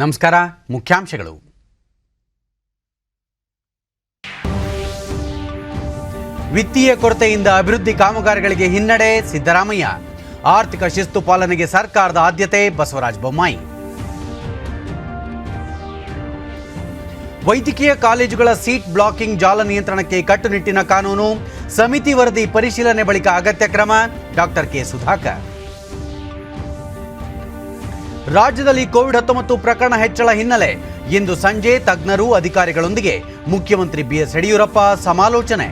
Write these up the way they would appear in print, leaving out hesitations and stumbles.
ನಮಸ್ಕಾರ. ಮುಖ್ಯಾಂಶಗಳು. ವಿತ್ತೀಯ ಕೊರತೆಯಿಂದ ಅಭಿವೃದ್ಧಿ ಕಾಮಗಾರಿಗಳಿಗೆ ಹಿನ್ನಡೆ, ಸಿದ್ದರಾಮಯ್ಯ. ಆರ್ಥಿಕ ಶಿಸ್ತು ಪಾಲನೆಗೆ ಸರ್ಕಾರದ ಆದ್ಯತೆ, ಬಸವರಾಜ ಬೊಮ್ಮಾಯಿ. ವೈದ್ಯಕೀಯ ಕಾಲೇಜುಗಳ ಸೀಟ್ ಬ್ಲಾಕಿಂಗ್ ಜಾಲ ನಿಯಂತ್ರಣಕ್ಕೆ ಕಟ್ಟುನಿಟ್ಟಿನ ಕಾನೂನು, ಸಮಿತಿ ವರದಿ ಪರಿಶೀಲನೆ ಬಳಿಕ ಅಗತ್ಯ ಕ್ರಮ, ಡಾಕ್ಟರ್ ಕೆ ಸುಧಾಕರ್. ರಾಜ್ಯದಲ್ಲಿ ಕೋವಿಡ್-19 ಪ್ರಕರಣ ಹೆಚ್ಚಳ ಹಿನ್ನೆಲೆ ಇಂದು ಸಂಜೆ ತಜ್ಞರು ಅಧಿಕಾರಿಗಳೊಂದಿಗೆ ಮುಖ್ಯಮಂತ್ರಿ ಬಿಎಸ್ ಯಡಿಯೂರಪ್ಪ ಸಮಾಲೋಚನೆ.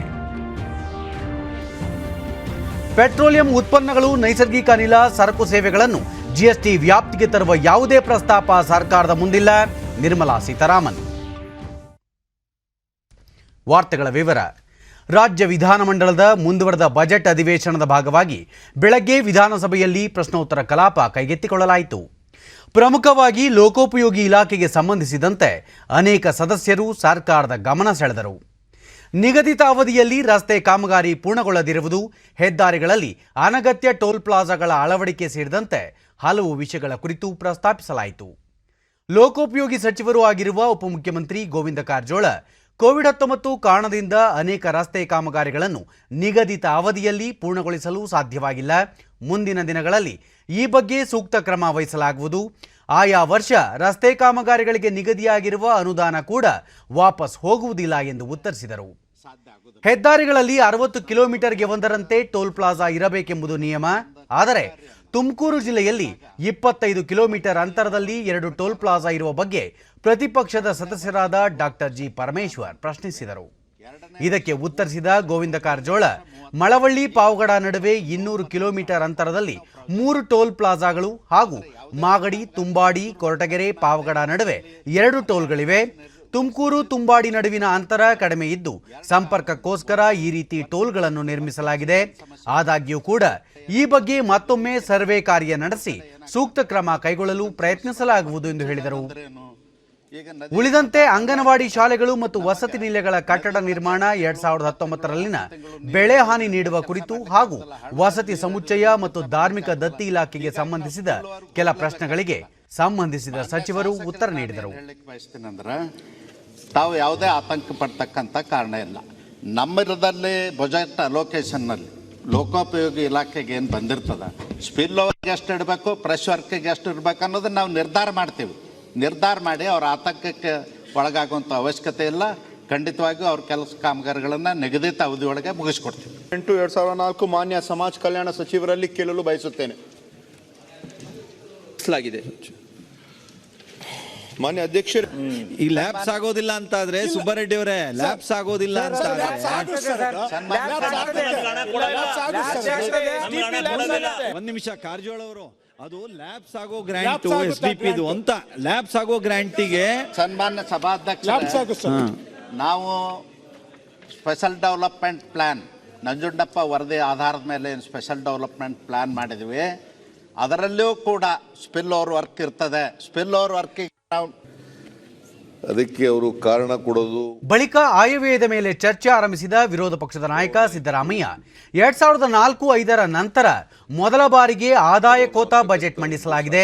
ಪೆಟ್ರೋಲಿಯಂ ಉತ್ಪನ್ನಗಳು, ನೈಸರ್ಗಿಕ ಅನಿಲ, ಸರಕು ಸೇವೆಗಳನ್ನು ಜಿಎಸ್ಟಿ ವ್ಯಾಪ್ತಿಗೆ ತರುವ ಯಾವುದೇ ಪ್ರಸ್ತಾಪ ಸರ್ಕಾರದ ಮುಂದಿಲ್ಲ, ನಿರ್ಮಲಾ ಸೀತಾರಾಮನ್. ವಾರ್ತೆಗಳ ವಿವರ. ರಾಜ್ಯ ವಿಧಾನಮಂಡಲದ ಮುಂದುವರೆದ ಬಜೆಟ್ ಅಧಿವೇಶನದ ಭಾಗವಾಗಿ ಬೆಳಗ್ಗೆ ವಿಧಾನಸಭೆಯಲ್ಲಿ ಪ್ರಶ್ನೋತ್ತರ ಕಲಾಪ ಕೈಗೆತ್ತಿಕೊಳ್ಳಲಾಯಿತು. ಪ್ರಮುಖವಾಗಿ ಲೋಕೋಪಯೋಗಿ ಇಲಾಖೆಗೆ ಸಂಬಂಧಿಸಿದಂತೆ ಅನೇಕ ಸದಸ್ಯರು ಸರ್ಕಾರದ ಗಮನ ಸೆಳೆದರು. ನಿಗದಿತ ಅವಧಿಯಲ್ಲಿ ರಸ್ತೆ ಕಾಮಗಾರಿ ಪೂರ್ಣಗೊಳ್ಳದಿರುವುದು, ಹೆದ್ದಾರಿಗಳಲ್ಲಿ ಅನಗತ್ಯ ಟೋಲ್ ಪ್ಲಾಜಾಗಳ ಅಳವಡಿಕೆ ಸೇರಿದಂತೆ ಹಲವು ವಿಷಯಗಳ ಕುರಿತು ಪ್ರಸ್ತಾಪಿಸಲಾಯಿತು. ಲೋಕೋಪಯೋಗಿ ಸಚಿವರೂ ಆಗಿರುವ ಉಪಮುಖ್ಯಮಂತ್ರಿ ಗೋವಿಂದ ಕಾರಜೋಳ, ಕೋವಿಡ್-19 ಕಾರಣದಿಂದ ಅನೇಕ ರಸ್ತೆ ಕಾಮಗಾರಿಗಳನ್ನು ನಿಗದಿತ ಅವಧಿಯಲ್ಲಿ ಪೂರ್ಣಗೊಳಿಸಲು ಸಾಧ್ಯವಾಗಿಲ್ಲ. ಮುಂದಿನ ದಿನಗಳಲ್ಲಿ ಈ ಬಗ್ಗೆ ಸೂಕ್ತ ಕ್ರಮ ವಹಿಸಲಾಗುವುದು. ಆಯಾ ವರ್ಷ ರಸ್ತೆ ಕಾಮಗಾರಿಗಳಿಗೆ ನಿಗದಿಯಾಗಿರುವ ಅನುದಾನ ಕೂಡ ವಾಪಸ್ ಹೋಗುವುದಿಲ್ಲ ಎಂದು ಉತ್ತರಿಸಿದರು. ಹೆದ್ದಾರಿಗಳಲ್ಲಿ 60 ಕಿಲೋಮೀಟರ್ಗೆ ಒಂದರಂತೆ ಟೋಲ್ ಪ್ಲಾಜಾ ಇರಬೇಕೆಂಬುದು ನಿಯಮ. ಆದರೆ ತುಮಕೂರು ಜಿಲ್ಲೆಯಲ್ಲಿ 25 ಕಿಲೋಮೀಟರ್ ಅಂತರದಲ್ಲಿ 2 ಟೋಲ್ ಪ್ಲಾಜಾ ಇರುವ ಬಗ್ಗೆ ಪ್ರತಿಪಕ್ಷದ ಸದಸ್ಯರಾದ ಡಾಕ್ಟರ್ ಜಿ ಪರಮೇಶ್ವರ್ ಪ್ರಶ್ನಿಸಿದರು. ಇದಕ್ಕೆ ಉತ್ತರಿಸಿದ ಗೋವಿಂದ ಕಾರಜೋಳ, ಮಳವಳ್ಳಿ ಪಾವಗಡ ನಡುವೆ 200 ಕಿಲೋಮೀಟರ್ ಅಂತರದಲ್ಲಿ 3 ಟೋಲ್ ಪ್ಲಾಜಾಗಳು ಹಾಗೂ ಮಾಗಡಿ, ತುಂಬಾಡಿ, ಕೊರಟಗೆರೆ, ಪಾವಗಡ ನಡುವೆ 2 ಟೋಲ್ಗಳಿವೆ. ತುಮಕೂರು ತುಂಬಾಡಿ ನಡುವಿನ ಅಂತರ ಕಡಿಮೆ ಇದ್ದು ಸಂಪರ್ಕಕ್ಕೋಸ್ಕರ ಈ ರೀತಿ ಟೋಲ್ಗಳನ್ನು ನಿರ್ಮಿಸಲಾಗಿದೆ. ಆದಾಗ್ಯೂ ಕೂಡ ಈ ಬಗ್ಗೆ ಮತ್ತೊಮ್ಮೆ ಸರ್ವೆ ಕಾರ್ಯ ನಡೆಸಿ ಸೂಕ್ತ ಕ್ರಮ ಕೈಗೊಳ್ಳಲು ಪ್ರಯತ್ನಿಸಲಾಗುವುದು ಎಂದು ಹೇಳಿದರು. ಉಳಿದಂತೆ ಅಂಗನವಾಡಿ ಶಾಲೆಗಳು ಮತ್ತು ವಸತಿ ನಿಲಯಗಳ ಕಟ್ಟಡ ನಿರ್ಮಾಣ 2019ರಲ್ಲಿನ ಬೆಳೆ ಹಾನಿ ನೀಡುವ ಕುರಿತು ಹಾಗೂ ವಸತಿ ಸಮುಚ್ಚಯ ಮತ್ತು ಧಾರ್ಮಿಕ ದತ್ತಿ ಇಲಾಖೆಗೆ ಸಂಬಂಧಿಸಿದ ಕೆಲ ಪ್ರಶ್ನೆಗಳಿಗೆ ಸಂಬಂಧಿಸಿದ ಸಚಿವರು ಉತ್ತರ ನೀಡಿದರು. ತಾವು ಯಾವುದೇ ಆತಂಕ ಪಡ್ತಕ್ಕಂಥ ಕಾರಣ ಇಲ್ಲ. ನಮ್ಮದಲ್ಲಿ ಬಜೆಟ್ ಅಲೋಕೇಶನ್ನಲ್ಲಿ ಲೋಕೋಪಯೋಗಿ ಇಲಾಖೆಗೆ ಏನು ಬಂದಿರ್ತದೆ, ಸ್ಪಿಲ್ ಓವರ್ಗೆ ಎಷ್ಟು ಇಡಬೇಕು, ಫ್ರೆಶ್ ವರ್ಕಿಗೆ ಎಷ್ಟು ಇರಬೇಕು ಅನ್ನೋದನ್ನು ನಾವು ನಿರ್ಧಾರ ಮಾಡ್ತೀವಿ. ನಿರ್ಧಾರ ಮಾಡಿ ಅವ್ರ ಆತಂಕಕ್ಕೆ ಒಳಗಾಗುವಂಥ ಅವಶ್ಯಕತೆ ಇಲ್ಲ. ಖಂಡಿತವಾಗಿಯೂ ಅವ್ರ ಕೆಲಸ ಕಾಮಗಾರಿಗಳನ್ನು ನಿಗದಿತ ಅವಧಿಯೊಳಗೆ ಮುಗಿಸ್ಕೊಡ್ತೀವಿ. 8/2004 ಮಾನ್ಯ ಸಮಾಜ ಕಲ್ಯಾಣ ಸಚಿವರಲ್ಲಿ ಕೇಳಲು ಬಯಸುತ್ತೇನೆ. ಮಾನ್ಯ ಅಧ್ಯಕ್ಷರು, ಈ ಲ್ಯಾಬ್ಸ್ ಆಗೋದಿಲ್ಲ ಅಂತಾದ್ರೆ ಸುಬ್ಬಾರೆಡ್ಡಿ ಅವರೇ, ಲ್ಯಾಬ್ಸ್ ಆಗೋದಿಲ್ಲ ಅಂತ ಒಂದ್ ನಿಮಿಷ, ಕಾರಜೋಳ ಅವರು, ಅದು ಲ್ಯಾಬ್ಸ್ ಆಗೋ ಗ್ರಾಂಟ್ SDP ಅಂತ ಲ್ಯಾಬ್ಸ್ ಆಗೋ ಗ್ರಾಂಟಿಗೆ ಸನ್ಮಾನ್ಯ ಸಭಾಧ್ಯಕ್ಷ, ನಾವು ಸ್ಪೆಷಲ್ ಡೆವಲಪ್ಮೆಂಟ್ ಪ್ಲಾನ್ ನಂಜುಂಡಪ್ಪ ವರದಿ ಆಧಾರದ ಮೇಲೆ ಏನು ಸ್ಪೆಷಲ್ ಡೆವಲಪ್ಮೆಂಟ್ ಪ್ಲಾನ್ ಮಾಡಿದ್ವಿ, ಅದರಲ್ಲೂ ಕೂಡ ಸ್ಪಿಲ್ ಓವರ್ ವರ್ಕ್ ಇರ್ತದೆ. ಸ್ಪಿಲ್ ಓವರ್ ವರ್ಕಿಗೆ ಅದಕ್ಕೆ ಅವರು ಕಾರಣ ಕೊಡೋದು. ಬಳಿಕ ಆಯವ್ಯಯದ ಮೇಲೆ ಚರ್ಚೆ ಆರಂಭಿಸಿದ ವಿರೋಧ ಪಕ್ಷದ ನಾಯಕ ಸಿದ್ದರಾಮಯ್ಯ, 2004-05ರ ನಂತರ ಮೊದಲ ಬಾರಿಗೆ ಆದಾಯ ಕೋತಾ ಬಜೆಟ್ ಮಂಡಿಸಲಾಗಿದೆ.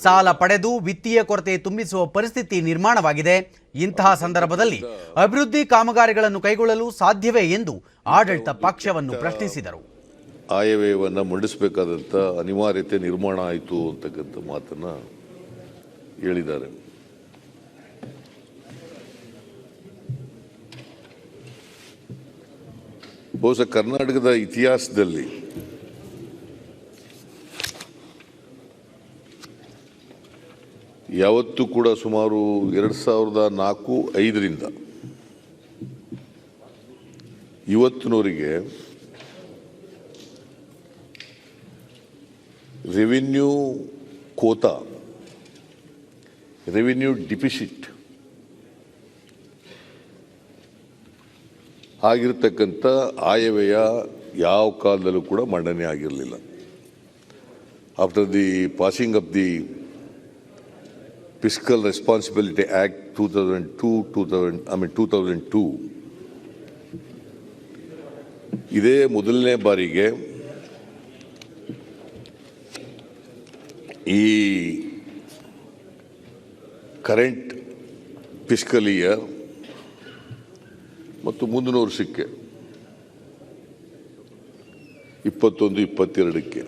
ಸಾಲ ಪಡೆದು ವಿತ್ತೀಯ ಕೊರತೆ ತುಂಬಿಸುವ ಪರಿಸ್ಥಿತಿ ನಿರ್ಮಾಣವಾಗಿದೆ. ಇಂತಹ ಸಂದರ್ಭದಲ್ಲಿ ಅಭಿವೃದ್ಧಿ ಕಾಮಗಾರಿಗಳನ್ನು ಕೈಗೊಳ್ಳಲು ಸಾಧ್ಯವೇ ಎಂದು ಆಡಳಿತ ಪಕ್ಷವನ್ನು ಪ್ರಶ್ನಿಸಿದರು. ಆಯವ್ಯಯವನ್ನು ಮಂಡಿಸಬೇಕಾದಂಥ ಅನಿವಾರ್ಯತೆ ನಿರ್ಮಾಣ ಆಯಿತು ಅಂತಕ್ಕಂಥ ಮಾತನ್ನು ಹೇಳಿದ್ದಾರೆ. ಬಹುಶಃ ಕರ್ನಾಟಕದ ಇತಿಹಾಸದಲ್ಲಿ ಯಾವತ್ತೂ ಕೂಡ ಸುಮಾರು 2004-05ರಿಂದ ಇವತ್ತಿನವರೆಗೆ ರೆವಿನ್ಯೂ ಕೋತಾ, ರೆವಿನ್ಯೂ ಡಿಫಿಸಿಟ್ ಆಗಿರ್ತಕ್ಕಂಥ ಆಯವ್ಯಯ ಯಾವ ಕಾಲದಲ್ಲೂ ಕೂಡ ಮಂಡನೆ ಆಗಿರಲಿಲ್ಲ. After the passing off the fiscal responsibility act 2002 ಇದೇ ಮೊದಲನೇ ಬಾರಿಗೆ ಈ ಕರೆಂಟ್ ಫಿಸ್ಕಲ್ ಇಯರ್ ಮತ್ತು ಮುಂದಿನ ವರ್ಷಕ್ಕೆ 21-22ಕ್ಕೆ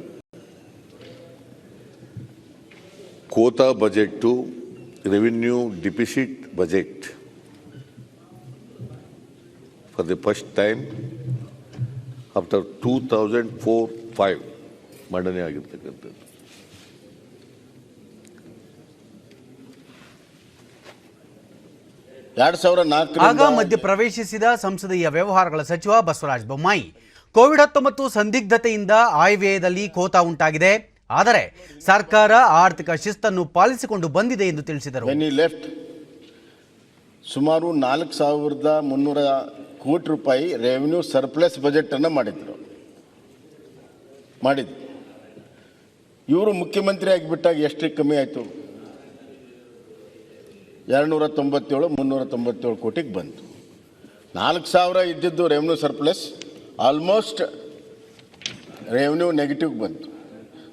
ಕೋತಾ budget revenue deficit budget for the first time after 2004-05 ಮಂಡನೆ ಆಗಿರ್ತಕ್ಕಂಥದ್ದು. ಆಗ ಮಧ್ಯಪ್ರವೇಶಿಸಿದ ಸಂಸದೀಯ ವ್ಯವಹಾರಗಳ ಸಚಿವ ಬಸವರಾಜ ಬೊಮ್ಮಾಯಿ ಕೋವಿಡ್-19 ಸಂದಿಗ್ಧತೆಯಿಂದ ಆಯವ್ಯಯದಲ್ಲಿ ಕೋತಾ ಉಂಟಾಗಿದೆ, ಆದರೆ ಸರ್ಕಾರ ಆರ್ಥಿಕ ಶಿಸ್ತನ್ನು ಪಾಲಿಸಿಕೊಂಡು ಬಂದಿದೆ ಎಂದು ತಿಳಿಸಿದರು. ಸುಮಾರು 4,300 ಕೋಟಿ ರೂಪಾಯಿ ರೆವಿನ್ಯೂ ಸರ್ಪ್ಲಸ್ ಬಜೆಟ್ ಅನ್ನು ಮಾಡಿದ್ರು. ಇವರು ಮುಖ್ಯಮಂತ್ರಿ ಆಗಿಬಿಟ್ಟಾಗ ಎಷ್ಟು ಕಮ್ಮಿ ಆಯಿತು? 297 397 ಕೋಟಿಗೆ ಬಂತು. 4,000 ಇದ್ದಿದ್ದು revenue surplus almost revenue negative ಬಂತು.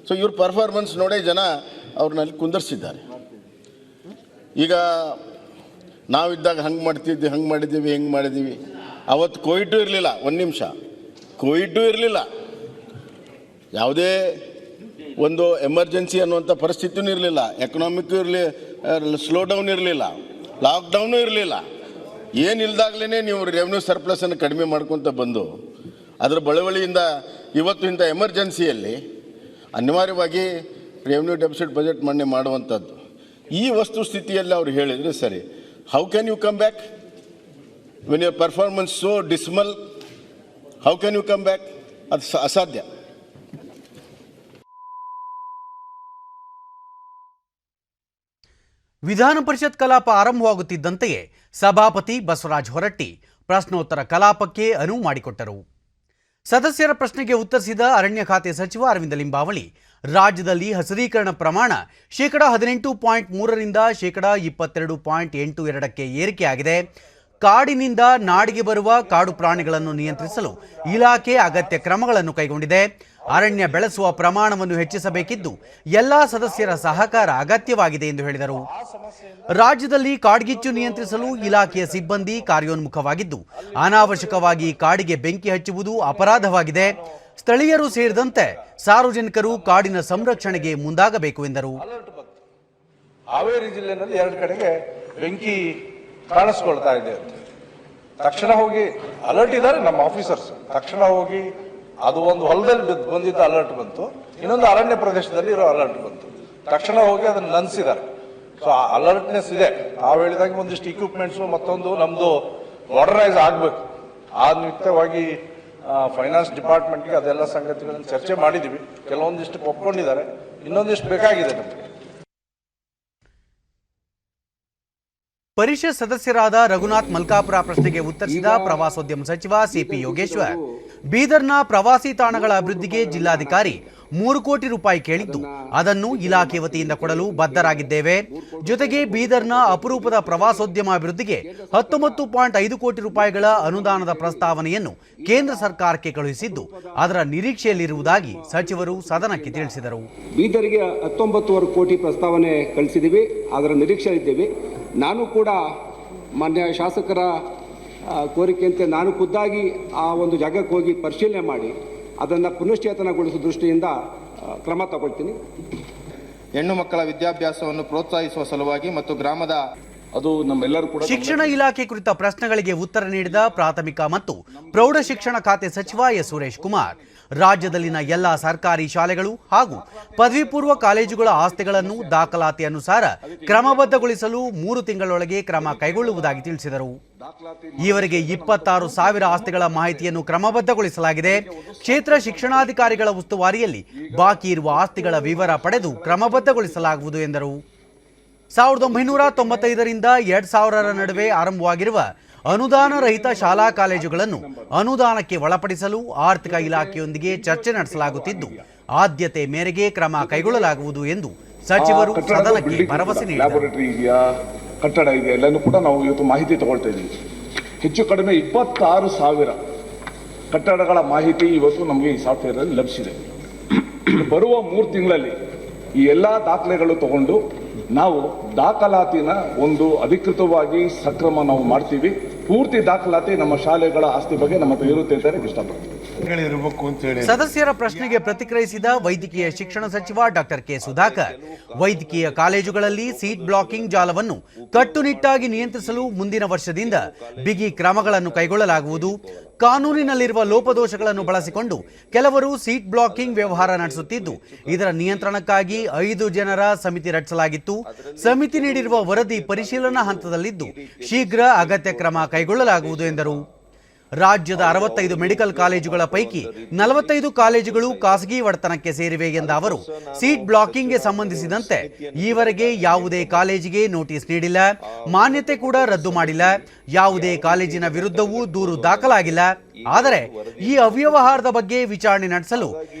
ಸೊ ಇವ್ರ ಪರ್ಫಾರ್ಮೆನ್ಸ್ ನೋಡಿ ಜನ ಅವ್ರನ್ನಲ್ಲಿ ಕುಂದರ್ಸಿದ್ದಾರೆ. ಈಗ ನಾವಿದ್ದಾಗ ಹಂಗೆ ಮಾಡ್ತಿದ್ವಿ, ಹಂಗೆ ಮಾಡಿದ್ದೀವಿ, ಹೆಂಗೆ ಮಾಡಿದ್ದೀವಿ. ಅವತ್ತು ಕೋವಿಡ್ಡು ಇರಲಿಲ್ಲ, ಒಂದು ನಿಮಿಷ, ಕೋವಿಡ್ಡು ಇರಲಿಲ್ಲ, ಯಾವುದೇ ಒಂದು ಎಮರ್ಜೆನ್ಸಿ ಅನ್ನುವಂಥ ಪರಿಸ್ಥಿತಿನೂ ಇರಲಿಲ್ಲ, ಎಕನಾಮಿಕ್ಕು ಸ್ಲೋ ಡೌನ್ ಇರಲಿಲ್ಲ, ಲಾಕ್ಡೌನು ಇರಲಿಲ್ಲ. ಏನಿಲ್ದಾಗಲೇ ನೀವು ರೆವಿನ್ಯೂ ಸರ್ಪ್ಲಸನ್ನು ಕಡಿಮೆ ಮಾಡ್ಕೊತ ಬಂದು ಅದರ ಬಳವಳಿಯಿಂದ ಇವತ್ತು ಇಂಥ ಎಮರ್ಜೆನ್ಸಿಯಲ್ಲಿ ಅನಿವಾರ್ಯವಾಗಿ ರೆವಿನ್ಯೂ ಡೆಫಿಸಿಟ್ ಬಜೆಟ್ ಮಂಡನೆ ಮಾಡುವಂಥದ್ದು. ಈ ವಸ್ತುಸ್ಥಿತಿಯಲ್ಲಿ ಅವ್ರು ಹೇಳಿದರೆ ಸರಿ. How can you come back when your performance so dismal? How can you come back? ಅದು ಅಸಾಧ್ಯ. ವಿಧಾನ ಪರಿಷತ್ ಕಲಾಪ ಆರಂಭವಾಗುತ್ತಿದ್ದಂತೆಯೇ ಸಭಾಪತಿ ಬಸವರಾಜ ಹೊರಟ್ಟಿ ಪ್ರಶ್ನೋತ್ತರ ಕಲಾಪಕ್ಕೆ ಅನುವು ಮಾಡಿಕೊಟ್ಟರು. ಸದಸ್ಯರ ಪ್ರಶ್ನೆಗೆ ಉತ್ತರಿಸಿದ ಅರಣ್ಯ ಖಾತೆ ಸಚಿವ ಅರವಿಂದ ಲಿಂಬಾವಳಿ, ರಾಜ್ಯದಲ್ಲಿ ಹಸಿರೀಕರಣ ಪ್ರಮಾಣ 18.3ರಿಂದ 22.82ಕ್ಕೆ ಏರಿಕೆಯಾಗಿದೆ. ಕಾಡಿನಿಂದ ನಾಡಿಗೆ ಬರುವ ಕಾಡು ಪ್ರಾಣಿಗಳನ್ನು ನಿಯಂತ್ರಿಸಲು ಇಲಾಖೆ ಅಗತ್ಯ ಕ್ರಮಗಳನ್ನು ಕೈಗೊಂಡಿದೆ. ಅರಣ್ಯ ಬೆಳೆಸುವ ಪ್ರಮಾಣವನ್ನು ಹೆಚ್ಚಿಸಬೇಕಿದ್ದು ಎಲ್ಲಾ ಸದಸ್ಯರ ಸಹಕಾರ ಅಗತ್ಯವಾಗಿದೆ ಎಂದು ಹೇಳಿದರು. ರಾಜ್ಯದಲ್ಲಿ ಕಾಡ್ಗಿಚ್ಚು ನಿಯಂತ್ರಿಸಲು ಇಲಾಖೆಯ ಸಿಬ್ಬಂದಿ ಕಾರ್ಯೋನ್ಮುಖವಾಗಿದ್ದು ಅನಾವಶ್ಯಕವಾಗಿ ಕಾಡಿಗೆ ಬೆಂಕಿ ಹಚ್ಚುವುದು ಅಪರಾಧವಾಗಿದೆ. ಸ್ಥಳೀಯರು ಸೇರಿದಂತೆ ಸಾರ್ವಜನಿಕರು ಕಾಡಿನ ಸಂರಕ್ಷಣೆಗೆ ಮುಂದಾಗಬೇಕು ಎಂದರು. ಹಾವೇರಿ ಜಿಲ್ಲೆಯಲ್ಲಿ 2 ಕಡೆಗೆ ಬೆಂಕಿ ಕಾಣಿಸ್ಕೊಳ್ತಾ ಇದೆ ಅಂತ ತಕ್ಷಣ ಹೋಗಿ ಅಲರ್ಟ್ ಇದ್ದಾರೆ ನಮ್ಮ ಆಫೀಸರ್ಸ್. ತಕ್ಷಣ ಹೋಗಿ ಅದು ಒಂದು ಹೊಲದಲ್ಲಿ ಬಂದಿದ್ದ ಅಲರ್ಟ್ ಬಂತು, ಇನ್ನೊಂದು ಅರಣ್ಯ ಪ್ರದೇಶದಲ್ಲಿ ಇರೋ ಅಲರ್ಟ್ ಬಂತು. ತಕ್ಷಣ ಹೋಗಿ ಅದನ್ನು ನಂದಿಸಿದ್ದಾರೆ. ಸೊ ಅಲರ್ಟ್ನೆಸ್ ಇದೆ. ನಾವು ಹೇಳಿದಾಗ ಒಂದಿಷ್ಟು ಇಕ್ವಿಪ್ಮೆಂಟ್ಸು ಮತ್ತೊಂದು ನಮ್ಮದು ಮಾಡರ್ನೈಸ್ ಆಗಬೇಕು. ಆ ನಿಮಿತ್ತವಾಗಿ ಫೈನಾನ್ಸ್ ಡಿಪಾರ್ಟ್ಮೆಂಟ್ಗೆ ಅದೆಲ್ಲ ಸಂಗತಿಗಳನ್ನು ಚರ್ಚೆ ಮಾಡಿದ್ದೀವಿ. ಕೆಲವೊಂದಿಷ್ಟು ಒಪ್ಕೊಂಡಿದ್ದಾರೆ, ಇನ್ನೊಂದಿಷ್ಟು ಬೇಕಾಗಿದೆ ನಮಗೆ. ಪರಿಷತ್ ಸದಸ್ಯರಾದ ರಘುನಾಥ್ ಮಲ್ಕಾಪುರ ಪ್ರಶ್ನೆಗೆ ಉತ್ತರಿಸಿದ ಪ್ರವಾಸೋದ್ಯಮ ಸಚಿವ ಸಿಪಿ ಯೋಗೇಶ್ವರ್, ಬೀದರ್ನ ಪ್ರವಾಸಿ ತಾಣಗಳ ಅಭಿವೃದ್ಧಿಗೆ ಜಿಲ್ಲಾಧಿಕಾರಿ 3 ಕೋಟಿ ರೂಪಾಯಿ ಕೇಳಿದ್ದು ಅದನ್ನು ಇಲಾಖೆ ವತಿಯಿಂದ ಕೊಡಲು ಬದ್ಧರಾಗಿದ್ದೇವೆ. ಜೊತೆಗೆ ಬೀದರ್ನ ಅಪರೂಪದ ಪ್ರವಾಸೋದ್ಯಮ ಅಭಿವೃದ್ಧಿಗೆ 19.5 ಕೋಟಿ ರೂಪಾಯಿಗಳ ಅನುದಾನದ ಪ್ರಸ್ತಾವನೆಯನ್ನು ಕೇಂದ್ರ ಸರ್ಕಾರಕ್ಕೆ ಕಳುಹಿಸಿದ್ದು ಅದರ ನಿರೀಕ್ಷೆಯಲ್ಲಿರುವುದಾಗಿ ಸಚಿವರು ಸದನಕ್ಕೆ ತಿಳಿಸಿದರು. ಬೀದರ್ಗೆ 19.5 ಕೋಟಿ ಪ್ರಸ್ತಾವನೆ ಕಳಿಸಿದ್ದೀವಿ, ಅದರ ನಿರೀಕ್ಷೆಯಲ್ಲಿದ್ದೇವೆ. ನಾನು ಕೂಡ ಮಾನ್ಯ ಶಾಸಕರ ಕೋರಿಕೆಯಂತೆ ನಾನು ಖುದ್ದಾಗಿ ಆ ಒಂದು ಜಾಗಕ್ಕೆ ಹೋಗಿ ಪರಿಶೀಲನೆ ಮಾಡಿ ಅದನ್ನು ಪುನಶ್ಚೇತನಗೊಳಿಸುವ ದೃಷ್ಟಿಯಿಂದ ಕ್ರಮ ತಗೊಳ್ತೀನಿ. ಹೆಣ್ಣು ಮಕ್ಕಳ ವಿದ್ಯಾಭ್ಯಾಸವನ್ನು ಪ್ರೋತ್ಸಾಹಿಸುವ ಸಲುವಾಗಿ ಮತ್ತು ಗ್ರಾಮದ ಅದು ನಮ್ಮೆಲ್ಲರೂ ಕೂಡ ಶಿಕ್ಷಣ ಇಲಾಖೆ ಕುರಿತ ಪ್ರಶ್ನೆಗಳಿಗೆ ಉತ್ತರ ನೀಡಿದ ಪ್ರಾಥಮಿಕ ಮತ್ತು ಪ್ರೌಢ ಶಿಕ್ಷಣ ಖಾತೆ ಸಚಿವ ಎಸ್ ಸುರೇಶ್ ಕುಮಾರ್, ರಾಜ್ಯದಲ್ಲಿನ ಎಲ್ಲ ಸರ್ಕಾರಿ ಶಾಲೆಗಳು ಹಾಗೂ ಪದವಿ ಪೂರ್ವ ಕಾಲೇಜುಗಳ ಆಸ್ತಿಗಳನ್ನು ದಾಖಲಾತಿ ಅನುಸಾರ ಕ್ರಮಬದ್ಧಗೊಳಿಸಲು 3 ತಿಂಗಳೊಳಗೆ ಕ್ರಮ ಕೈಗೊಳ್ಳುವುದಾಗಿ ತಿಳಿಸಿದರು. ಈವರೆಗೆ 26,000 ಆಸ್ತಿಗಳ ಮಾಹಿತಿಯನ್ನು ಕ್ರಮಬದ್ಧಗೊಳಿಸಲಾಗಿದೆ. ಕ್ಷೇತ್ರ ಶಿಕ್ಷಣಾಧಿಕಾರಿಗಳ ಉಸ್ತುವಾರಿಯಲ್ಲಿ ಬಾಕಿ ಇರುವ ಆಸ್ತಿಗಳ ವಿವರ ಪಡೆದು ಕ್ರಮಬದ್ಧಗೊಳಿಸಲಾಗುವುದು ಎಂದರು. 1995ರಿಂದ 2000ರ ನಡುವೆ ಆರಂಭವಾಗಿರುವ ಅನುದಾನ ರಹಿತ ಶಾಲಾ ಕಾಲೇಜುಗಳನ್ನು ಅನುದಾನಕ್ಕೆ ಒಳಪಡಿಸಲು ಆರ್ಥಿಕ ಇಲಾಖೆಯೊಂದಿಗೆ ಚರ್ಚೆ ನಡೆಸಲಾಗುತ್ತಿದ್ದು ಆದ್ಯತೆ ಮೇರೆಗೆ ಕ್ರಮ ಕೈಗೊಳ್ಳಲಾಗುವುದು ಎಂದು ಸಚಿವರು ಸದನಕ್ಕೆ ಭರವಸೆ ನೀಡಿದರು. ಕಟ್ಟಡ ಇದೆ, ಎಲ್ಲನೂ ಕೂಡ ನಾವು ಇವತ್ತು ಮಾಹಿತಿ ತಗೊಳ್ತಾ ಇದ್ದೀವಿ. ಹೆಚ್ಚು ಕಡಿಮೆ 26,000 ಕಟ್ಟಡಗಳ ಮಾಹಿತಿ ಇವತ್ತು ನಮಗೆ ಈ ಸಾಫ್ಟ್ವೇರಲ್ಲಿ ಲಭಿಸಿದೆ. ಬರುವ 3 ತಿಂಗಳಲ್ಲಿ ಈ ಎಲ್ಲ ದಾಖಲೆಗಳು ತಗೊಂಡು ನಾವು ದಾಖಲಾತಿನ ಒಂದು ಅಧಿಕೃತವಾಗಿ ಸಕ್ರಮ ನಾವು ಮಾಡ್ತೀವಿ. ಪೂರ್ತಿ ದಾಖಲಾತಿ ನಮ್ಮ ಶಾಲೆಗಳ ಆಸ್ತಿ ಬಗ್ಗೆ ನಮ್ಮ ಹತ್ರ ಇರುತ್ತೆ ಅಂತ ಇಷ್ಟಪಡ್ತೀವಿ. ಸದಸ್ಯರ ಪ್ರಶ್ನೆಗೆ ಪ್ರತಿಕ್ರಿಯಿಸಿದ ವೈದ್ಯಕೀಯ ಶಿಕ್ಷಣ ಸಚಿವ ಡಾಕ್ಟರ್ ಕೆ ಸುಧಾಕರ್, ವೈದ್ಯಕೀಯ ಕಾಲೇಜುಗಳಲ್ಲಿ ಸೀಟ್ ಬ್ಲಾಕಿಂಗ್ ಜಾಲವನ್ನು ಕಟ್ಟುನಿಟ್ಟಾಗಿ ನಿಯಂತ್ರಿಸಲು ಮುಂದಿನ ವರ್ಷದಿಂದ ಬಿಗಿ ಕ್ರಮಗಳನ್ನು ಕೈಗೊಳ್ಳಲಾಗುವುದು. ಕಾನೂನಿನಲ್ಲಿರುವ ಲೋಪದೋಷಗಳನ್ನು ಬಳಸಿಕೊಂಡು ಕೆಲವರು ಸೀಟ್ ಬ್ಲಾಕಿಂಗ್ ವ್ಯವಹಾರ ನಡೆಸುತ್ತಿದ್ದು, ಇದರ ನಿಯಂತ್ರಣಕ್ಕಾಗಿ 5 ಜನರ ಸಮಿತಿ ರಚಿಸಲಾಗಿತ್ತು. ಸಮಿತಿ ನೀಡಿರುವ ವರದಿ ಪರಿಶೀಲನಾ ಹಂತದಲ್ಲಿದ್ದು, ಶೀಘ್ರ ಅಗತ್ಯ ಕ್ರಮ ಕೈಗೊಳ್ಳಲಾಗುವುದು ಎಂದರು. ರಾಜ್ಯದ 65 ಮೆಡಿಕಲ್ ಕಾಲೇಜುಗಳ ಪೈಕಿ 45 ಕಾಲೇಜುಗಳು ಖಾಸಗಿ ಒಡೆತನಕ್ಕೆ ಸೇರಿವೆ ಎಂದ ಅವರು, ಸೀಟ್ ಬ್ಲಾಕಿಂಗ್ಗೆ ಸಂಬಂಧಿಸಿದಂತೆ ಈವರೆಗೆ ಯಾವುದೇ ಕಾಲೇಜಿಗೆ ನೋಟಿಸ್ ನೀಡಿಲ್ಲ, ಮಾನ್ಯತೆ ಕೂಡ ರದ್ದು ಮಾಡಿಲ್ಲ, ಯಾವುದೇ ಕಾಲೇಜಿನ ವಿರುದ್ಧವೂ ದೂರು ದಾಖಲಾಗಿಲ್ಲ. ಆದರೆ ಈ ಅವ್ಯವಹಾರದ ಬಗ್ಗೆ ವಿಚಾರಣೆ ನಡೆಸಲು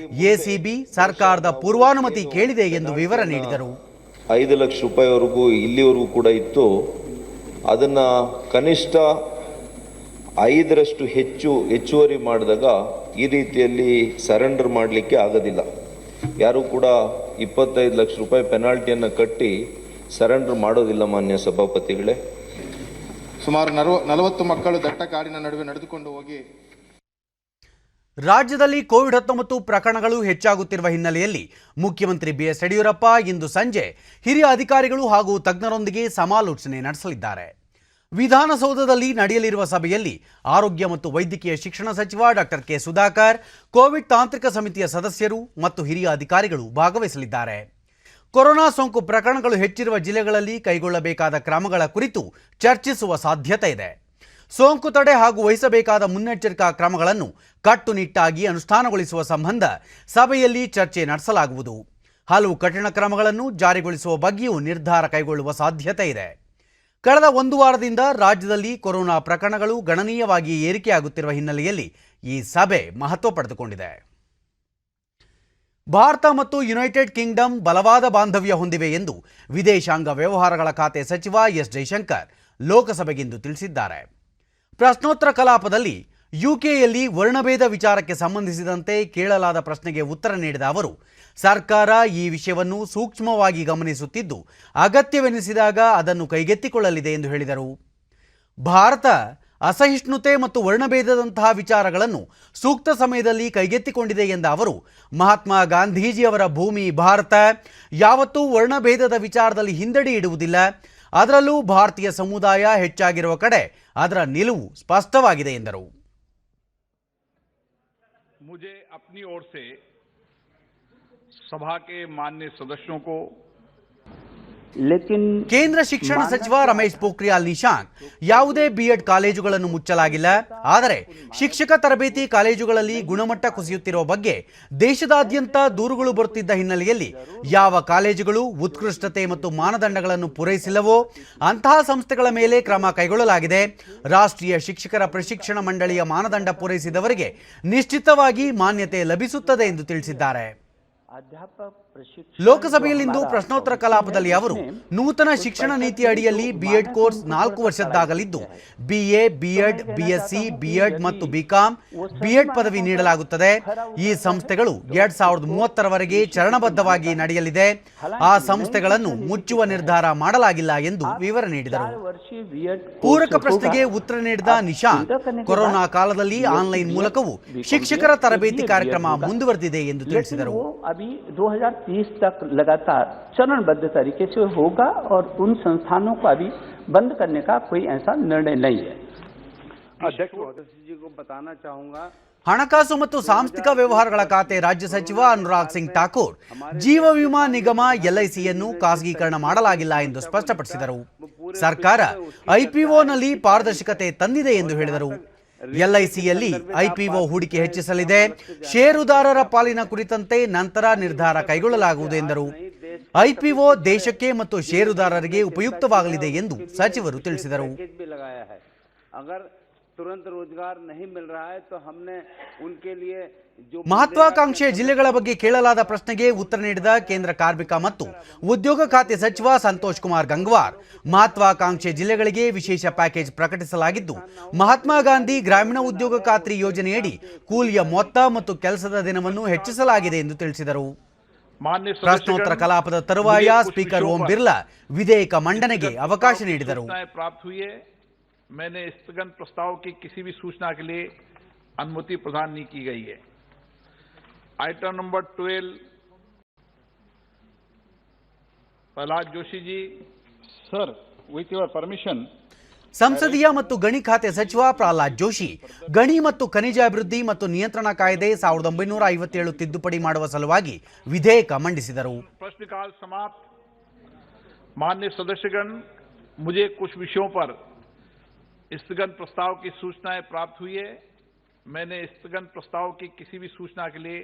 ಎಸಿಬಿ ಸರ್ಕಾರದ ಪೂರ್ವಾನುಮತಿ ಕೇಳಿದೆ ಎಂದು ವಿವರ ನೀಡಿದರು. 5 ಲಕ್ಷ ರೂಪಾಯಿವರೆಗೂ ಇಲ್ಲಿವರೆಗೂ ಕೂಡ ಇತ್ತು. ಅದನ್ನ ಕನಿಷ್ಠ 5ರಷ್ಟು ಹೆಚ್ಚುವರಿ ಮಾಡಿದಾಗ ಈ ರೀತಿಯಲ್ಲಿ ಸರೆಂಡರ್ ಮಾಡಲಿಕ್ಕೆ ಆಗೋದಿಲ್ಲ. ಯಾರು ಕೂಡ 25 ಲಕ್ಷ ರೂಪಾಯಿ ಪೆನಾಲ್ಟಿಯನ್ನು ಕಟ್ಟಿ ಸರೆಂಡರ್ ಮಾಡೋದಿಲ್ಲ. ಮಾನ್ಯ ಸಭಾಪತಿಗಳೇ, ಸುಮಾರು 40 ಮಕ್ಕಳು ದಟ್ಟ ಕಾಡಿನ ನಡುವೆ ನಡೆದುಕೊಂಡು ಹೋಗಿ ರಾಜ್ಯದಲ್ಲಿ ಕೋವಿಡ್-19 ಪ್ರಕರಣಗಳು ಹೆಚ್ಚಾಗುತ್ತಿರುವ ಹಿನ್ನೆಲೆಯಲ್ಲಿ ಮುಖ್ಯಮಂತ್ರಿ ಬಿಎಸ್ ಯಡಿಯೂರಪ್ಪ ಇಂದು ಸಂಜೆ ಹಿರಿಯ ಅಧಿಕಾರಿಗಳು ಹಾಗೂ ತಜ್ಞರೊಂದಿಗೆ ಸಮಾಲೋಚನೆ ನಡೆಸಲಿದ್ದಾರೆ. ವಿಧಾನಸೌಧದಲ್ಲಿ ನಡೆಯಲಿರುವ ಸಭೆಯಲ್ಲಿ ಆರೋಗ್ಯ ಮತ್ತು ವೈದ್ಯಕೀಯ ಶಿಕ್ಷಣ ಸಚಿವ ಡಾಕ್ಟರ್ ಕೆ ಸುಧಾಕರ್, ಕೋವಿಡ್ ತಾಂತ್ರಿಕ ಸಮಿತಿಯ ಸದಸ್ಯರು ಮತ್ತು ಹಿರಿಯ ಅಧಿಕಾರಿಗಳು ಭಾಗವಹಿಸಲಿದ್ದಾರೆ. ಕೊರೋನಾ ಸೋಂಕು ಪ್ರಕರಣಗಳು ಹೆಚ್ಚಿರುವ ಜಿಲ್ಲೆಗಳಲ್ಲಿ ಕೈಗೊಳ್ಳಬೇಕಾದ ಕ್ರಮಗಳ ಕುರಿತು ಚರ್ಚಿಸುವ ಸಾಧ್ಯತೆ ಇದೆ. ಸೋಂಕು ತಡೆ ಹಾಗೂ ವಹಿಸಬೇಕಾದ ಮುನ್ನೆಚ್ಚರಿಕಾ ಕ್ರಮಗಳನ್ನು ಕಟ್ಟುನಿಟ್ಟಾಗಿ ಅನುಷ್ಠಾನಗೊಳಿಸುವ ಸಂಬಂಧ ಸಭೆಯಲ್ಲಿ ಚರ್ಚೆ ನಡೆಸಲಾಗುವುದು. ಹಲವು ಕಠಿಣ ಕ್ರಮಗಳನ್ನು ಜಾರಿಗೊಳಿಸುವ ಬಗ್ಗೆಯೂ ನಿರ್ಧಾರ ಕೈಗೊಳ್ಳುವ ಸಾಧ್ಯತೆ ಇದೆ. ಕಳೆದ 1 ವಾರದಿಂದ ರಾಜ್ಯದಲ್ಲಿ ಕೊರೋನಾ ಪ್ರಕರಣಗಳು ಗಣನೀಯವಾಗಿ ಏರಿಕೆಯಾಗುತ್ತಿರುವ ಹಿನ್ನೆಲೆಯಲ್ಲಿ ಈ ಸಭೆ ಮಹತ್ವ ಪಡೆದುಕೊಂಡಿದೆ. ಭಾರತ ಮತ್ತು ಯುನೈಟೆಡ್ ಕಿಂಗ್ಡಮ್ ಬಲವಾದ ಬಾಂಧವ್ಯ ಹೊಂದಿವೆ ಎಂದು ವಿದೇಶಾಂಗ ವ್ಯವಹಾರಗಳ ಖಾತೆ ಸಚಿವ ಎಸ್ ಜೈಶಂಕರ್ ಲೋಕಸಭೆಗಿಂದು ತಿಳಿಸಿದ್ದಾರೆ. ಪ್ರಶ್ನೋತ್ತರ ಕಲಾಪದಲ್ಲಿ ಯುಕೆಯಲ್ಲಿ ವರ್ಣಭೇದ ವಿಚಾರಕ್ಕೆ ಸಂಬಂಧಿಸಿದಂತೆ ಕೇಳಲಾದ ಪ್ರಶ್ನೆಗೆ ಉತ್ತರ ನೀಡಿದ ಅವರು, ಸರ್ಕಾರ ಈ ವಿಷಯವನ್ನು ಸೂಕ್ಷ್ಮವಾಗಿ ಗಮನಿಸುತ್ತಿದ್ದು ಅಗತ್ಯವೆನಿಸಿದಾಗ ಅದನ್ನು ಕೈಗೆತ್ತಿಕೊಳ್ಳಲಿದೆ ಎಂದು ಹೇಳಿದರು. ಭಾರತ ಅಸಹಿಷ್ಣುತೆ ಮತ್ತು ವರ್ಣಭೇದದಂತಹ ವಿಚಾರಗಳನ್ನು ಸೂಕ್ತ ಸಮಯದಲ್ಲಿ ಕೈಗೆತ್ತಿಕೊಂಡಿದೆ ಎಂದ ಅವರು, ಮಹಾತ್ಮ ಗಾಂಧೀಜಿಯವರ ಭೂಮಿ ಭಾರತ ಯಾವತ್ತೂ ವರ್ಣಭೇದದ ವಿಚಾರದಲ್ಲಿ ಹಿಂದಡಿ ಇಡುವುದಿಲ್ಲ. ಅದರಲ್ಲೂ ಭಾರತೀಯ ಸಮುದಾಯ ಹೆಚ್ಚಾಗಿರುವ ಕಡೆ ಅದರ ನಿಲುವು ಸ್ಪಷ್ಟವಾಗಿದೆ ಎಂದರು. मुझे अपनी ओर से सभा के माननीय सदस्यों को ಕೇಂದ್ರ ಶಿಕ್ಷಣ ಸಚಿವ ರಮೇಶ್ ಪೋಖ್ರಿಯಾಲ್ ನಿಶಾಂಕ್, ಯಾವುದೇ ಬಿಎಡ್ ಕಾಲೇಜುಗಳನ್ನು ಮುಚ್ಚಲಾಗಿಲ್ಲ. ಆದರೆ ಶಿಕ್ಷಕ ತರಬೇತಿ ಕಾಲೇಜುಗಳಲ್ಲಿ ಗುಣಮಟ್ಟ ಕುಸಿಯುತ್ತಿರುವ ಬಗ್ಗೆ ದೇಶದಾದ್ಯಂತ ದೂರುಗಳು ಬರುತ್ತಿದ್ದ ಹಿನ್ನೆಲೆಯಲ್ಲಿ ಯಾವ ಕಾಲೇಜುಗಳು ಉತ್ಕೃಷ್ಟತೆ ಮತ್ತು ಮಾನದಂಡಗಳನ್ನು ಪೂರೈಸಿಲ್ಲವೋ ಅಂತಹ ಸಂಸ್ಥೆಗಳ ಮೇಲೆ ಕ್ರಮ ಕೈಗೊಳ್ಳಲಾಗಿದೆ. ರಾಷ್ಟ್ರೀಯ ಶಿಕ್ಷಕರ ಪ್ರಶಿಕ್ಷಣ ಮಂಡಳಿಯ ಮಾನದಂಡ ಪೂರೈಸಿದವರಿಗೆ ನಿಶ್ಚಿತವಾಗಿ ಮಾನ್ಯತೆ ಲಭಿಸುತ್ತದೆ ಎಂದು ತಿಳಿಸಿದ್ದಾರೆ. ಲೋಕಸಭೆಯಲ್ಲಿಂದು ಪ್ರಶ್ನೋತ್ತರ ಕಲಾಪದಲ್ಲಿ ಅವರು, ನೂತನ ಶಿಕ್ಷಣ ನೀತಿ ಅಡಿಯಲ್ಲಿ ಬಿಎಡ್ ಕೋರ್ಸ್ 4 ವರ್ಷದ್ದಾಗಲಿದ್ದು ಬಿಎ, ಬಿಎಡ್, ಬಿಎಸ್ಸಿ, ಬಿಎಡ್ ಮತ್ತು ಬಿಕಾಂ ಬಿಎಡ್ ಪದವಿ ನೀಡಲಾಗುತ್ತದೆ. ಈ ಸಂಸ್ಥೆಗಳು 2030ರವರೆಗೆ ಚರಣಬದ್ಧವಾಗಿ ನಡೆಯಲಿದೆ. ಆ ಸಂಸ್ಥೆಗಳನ್ನು ಮುಚ್ಚುವ ನಿರ್ಧಾರ ಮಾಡಲಾಗಿಲ್ಲ ಎಂದು ವಿವರ ನೀಡಿದರು. ಪೂರಕ ಪ್ರಶ್ನೆಗೆ ಉತ್ತರ ನೀಡಿದ ನಿಶಾಂಕ್, ಕೊರೋನಾ ಕಾಲದಲ್ಲಿ ಆನ್ಲೈನ್ ಮೂಲಕವೂ ಶಿಕ್ಷಕರ ತರಬೇತಿ ಕಾರ್ಯಕ್ರಮ ಮುಂದುವರೆದಿದೆ ಎಂದು ತಿಳಿಸಿದರು. 2030 तक लगातार चरणबद्ध तरीके से होगा और उन संस्थानों को अभी बंद करने का कोई ऐसा निर्णय नहीं है. अध्यक्ष जी को बताना चाहूंगा, ಹಣಕಾಸು ಮತ್ತು ಸಾಂಸ್ಥಿಕ ವ್ಯವಹಾರಗಳ ಖಾತೆ ರಾಜ್ಯ ಸಚಿವ ಅನುರಾಗ್ ಸಿಂಗ್ ಠಾಕೂರ್, ಜೀವ ವಿಮಾ ನಿಗಮ ಎಲ್ಐಸಿಯನ್ನು ಖಾಸಗೀಕರಣ ಮಾಡಲಾಗಿಲ್ಲ ಎಂದು ಸ್ಪಷ್ಟಪಡಿಸಿದರು. ಸರ್ಕಾರ ಐಪಿಒನಲ್ಲಿ ಪಾರದರ್ಶಕತೆ ತಂದಿದೆ ಎಂದು ಹೇಳಿದರು. ಎಲ್ಐಸಿಯಲ್ಲಿ ಐಪಿಒ ಹೂಡಿಕೆ ಹೆಚ್ಚಿಸಲಿದೆ. ಷೇರುದಾರರ ಪಾಲಿನ ಕುರಿತಂತೆ ನಂತರ ನಿರ್ಧಾರ ಕೈಗೊಳ್ಳಲಾಗುವುದು ಎಂದರು. ಐಪಿಒ ದೇಶಕ್ಕೆ ಮತ್ತು ಷೇರುದಾರರಿಗೆ ಉಪಯುಕ್ತವಾಗಲಿದೆ ಎಂದು ಸಚಿವರು ತಿಳಿಸಿದರು. ಮಹತ್ವಾಕಾಂಕ್ಷೆಯ ಜಿಲ್ಲೆಗಳ ಬಗ್ಗೆ ಕೇಳಲಾದ ಪ್ರಶ್ನೆಗೆ ಉತ್ತರ ನೀಡಿದ ಕೇಂದ್ರ ಕಾರ್ಮಿಕ ಮತ್ತು ಉದ್ಯೋಗ ಖಾತೆ ಸಚಿವ ಸಂತೋಷ್ ಕುಮಾರ್ ಗಂಗ್ವಾರ್, ಮಹತ್ವಾಕಾಂಕ್ಷೆ ಜಿಲ್ಲೆಗಳಿಗೆ ವಿಶೇಷ ಪ್ಯಾಕೇಜ್ ಪ್ರಕಟಿಸಲಾಗಿದ್ದು, ಮಹಾತ್ಮ ಗಾಂಧಿ ಗ್ರಾಮೀಣ ಉದ್ಯೋಗ ಖಾತ್ರಿ ಯೋಜನೆಯಡಿ ಕೂಲಿಯ ಮೊತ್ತ ಮತ್ತು ಕೆಲಸದ ದಿನವನ್ನು ಹೆಚ್ಚಿಸಲಾಗಿದೆ ಎಂದು ತಿಳಿಸಿದರು. ಪ್ರಶ್ನೋತ್ತರ ಕಲಾಪದ ತರುವಾಯ ಸ್ಪೀಕರ್ ಓಂ ಬಿರ್ಲಾ ವಿಧೇಯಕ ಮಂಡನೆಗೆ ಅವಕಾಶ ನೀಡಿದರು. मैंने स्थगन प्रस्ताव की किसी भी सूचना के लिए अनुमति प्रदान नहीं की गई है. Item number 12 Prahlad Joshi ji. Sir, with your permission. ಸಂಸದೀಯ ಮತ್ತು ಗಣಿ ಖಾತೆ ಸಚಿವ ಪ್ರಹ್ಲಾದ್ ಜೋಶಿ ಗಣಿ ಮತ್ತು ಖನಿಜ ಅಭಿವೃದ್ಧಿ ಮತ್ತು ನಿಯಂತ್ರಣ ಕಾಯ್ದೆ 1957 ತಿದ್ದುಪಡಿ ಮಾಡುವ ಸಲುವಾಗಿ ವಿಧೇಯಕ ಮಂಡಿಸಿದರು. प्रश्नकाल समाप्त. माननीय सदस्यगण, मुझे कुछ विषयों पर स्थगन प्रस्ताव की सूचनाएं प्राप्त हुई है. मैंने स्थगन प्रस्ताव की किसी भी सूचना के लिए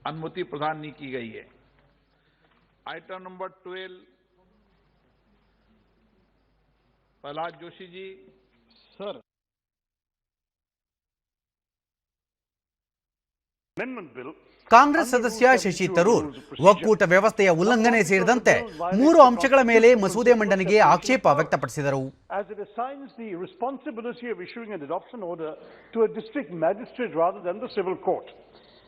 अनुमति प्रदान नहीं की गई है. Item number 12 Prahlad Joshi ji. Sir, amendment bill. Congress ಸದಸ್ಯ ಶಶಿ ತರೂರ್ ಒಕ್ಕೂಟ ವ್ಯವಸ್ಥೆಯ ಉಲ್ಲಂಘನೆ ಸೇರಿದಂತೆ 3 ಅಂಶಗಳ ಮೇಲೆ ಮಸೂದೆ ಮಂಡನೆಗೆ ಆಕ್ಷೇಪ ವ್ಯಕ್ತಪಡಿಸಿದರು. As it assigns the responsibility of issuing an adoption order to a district magistrate rather than the civil court.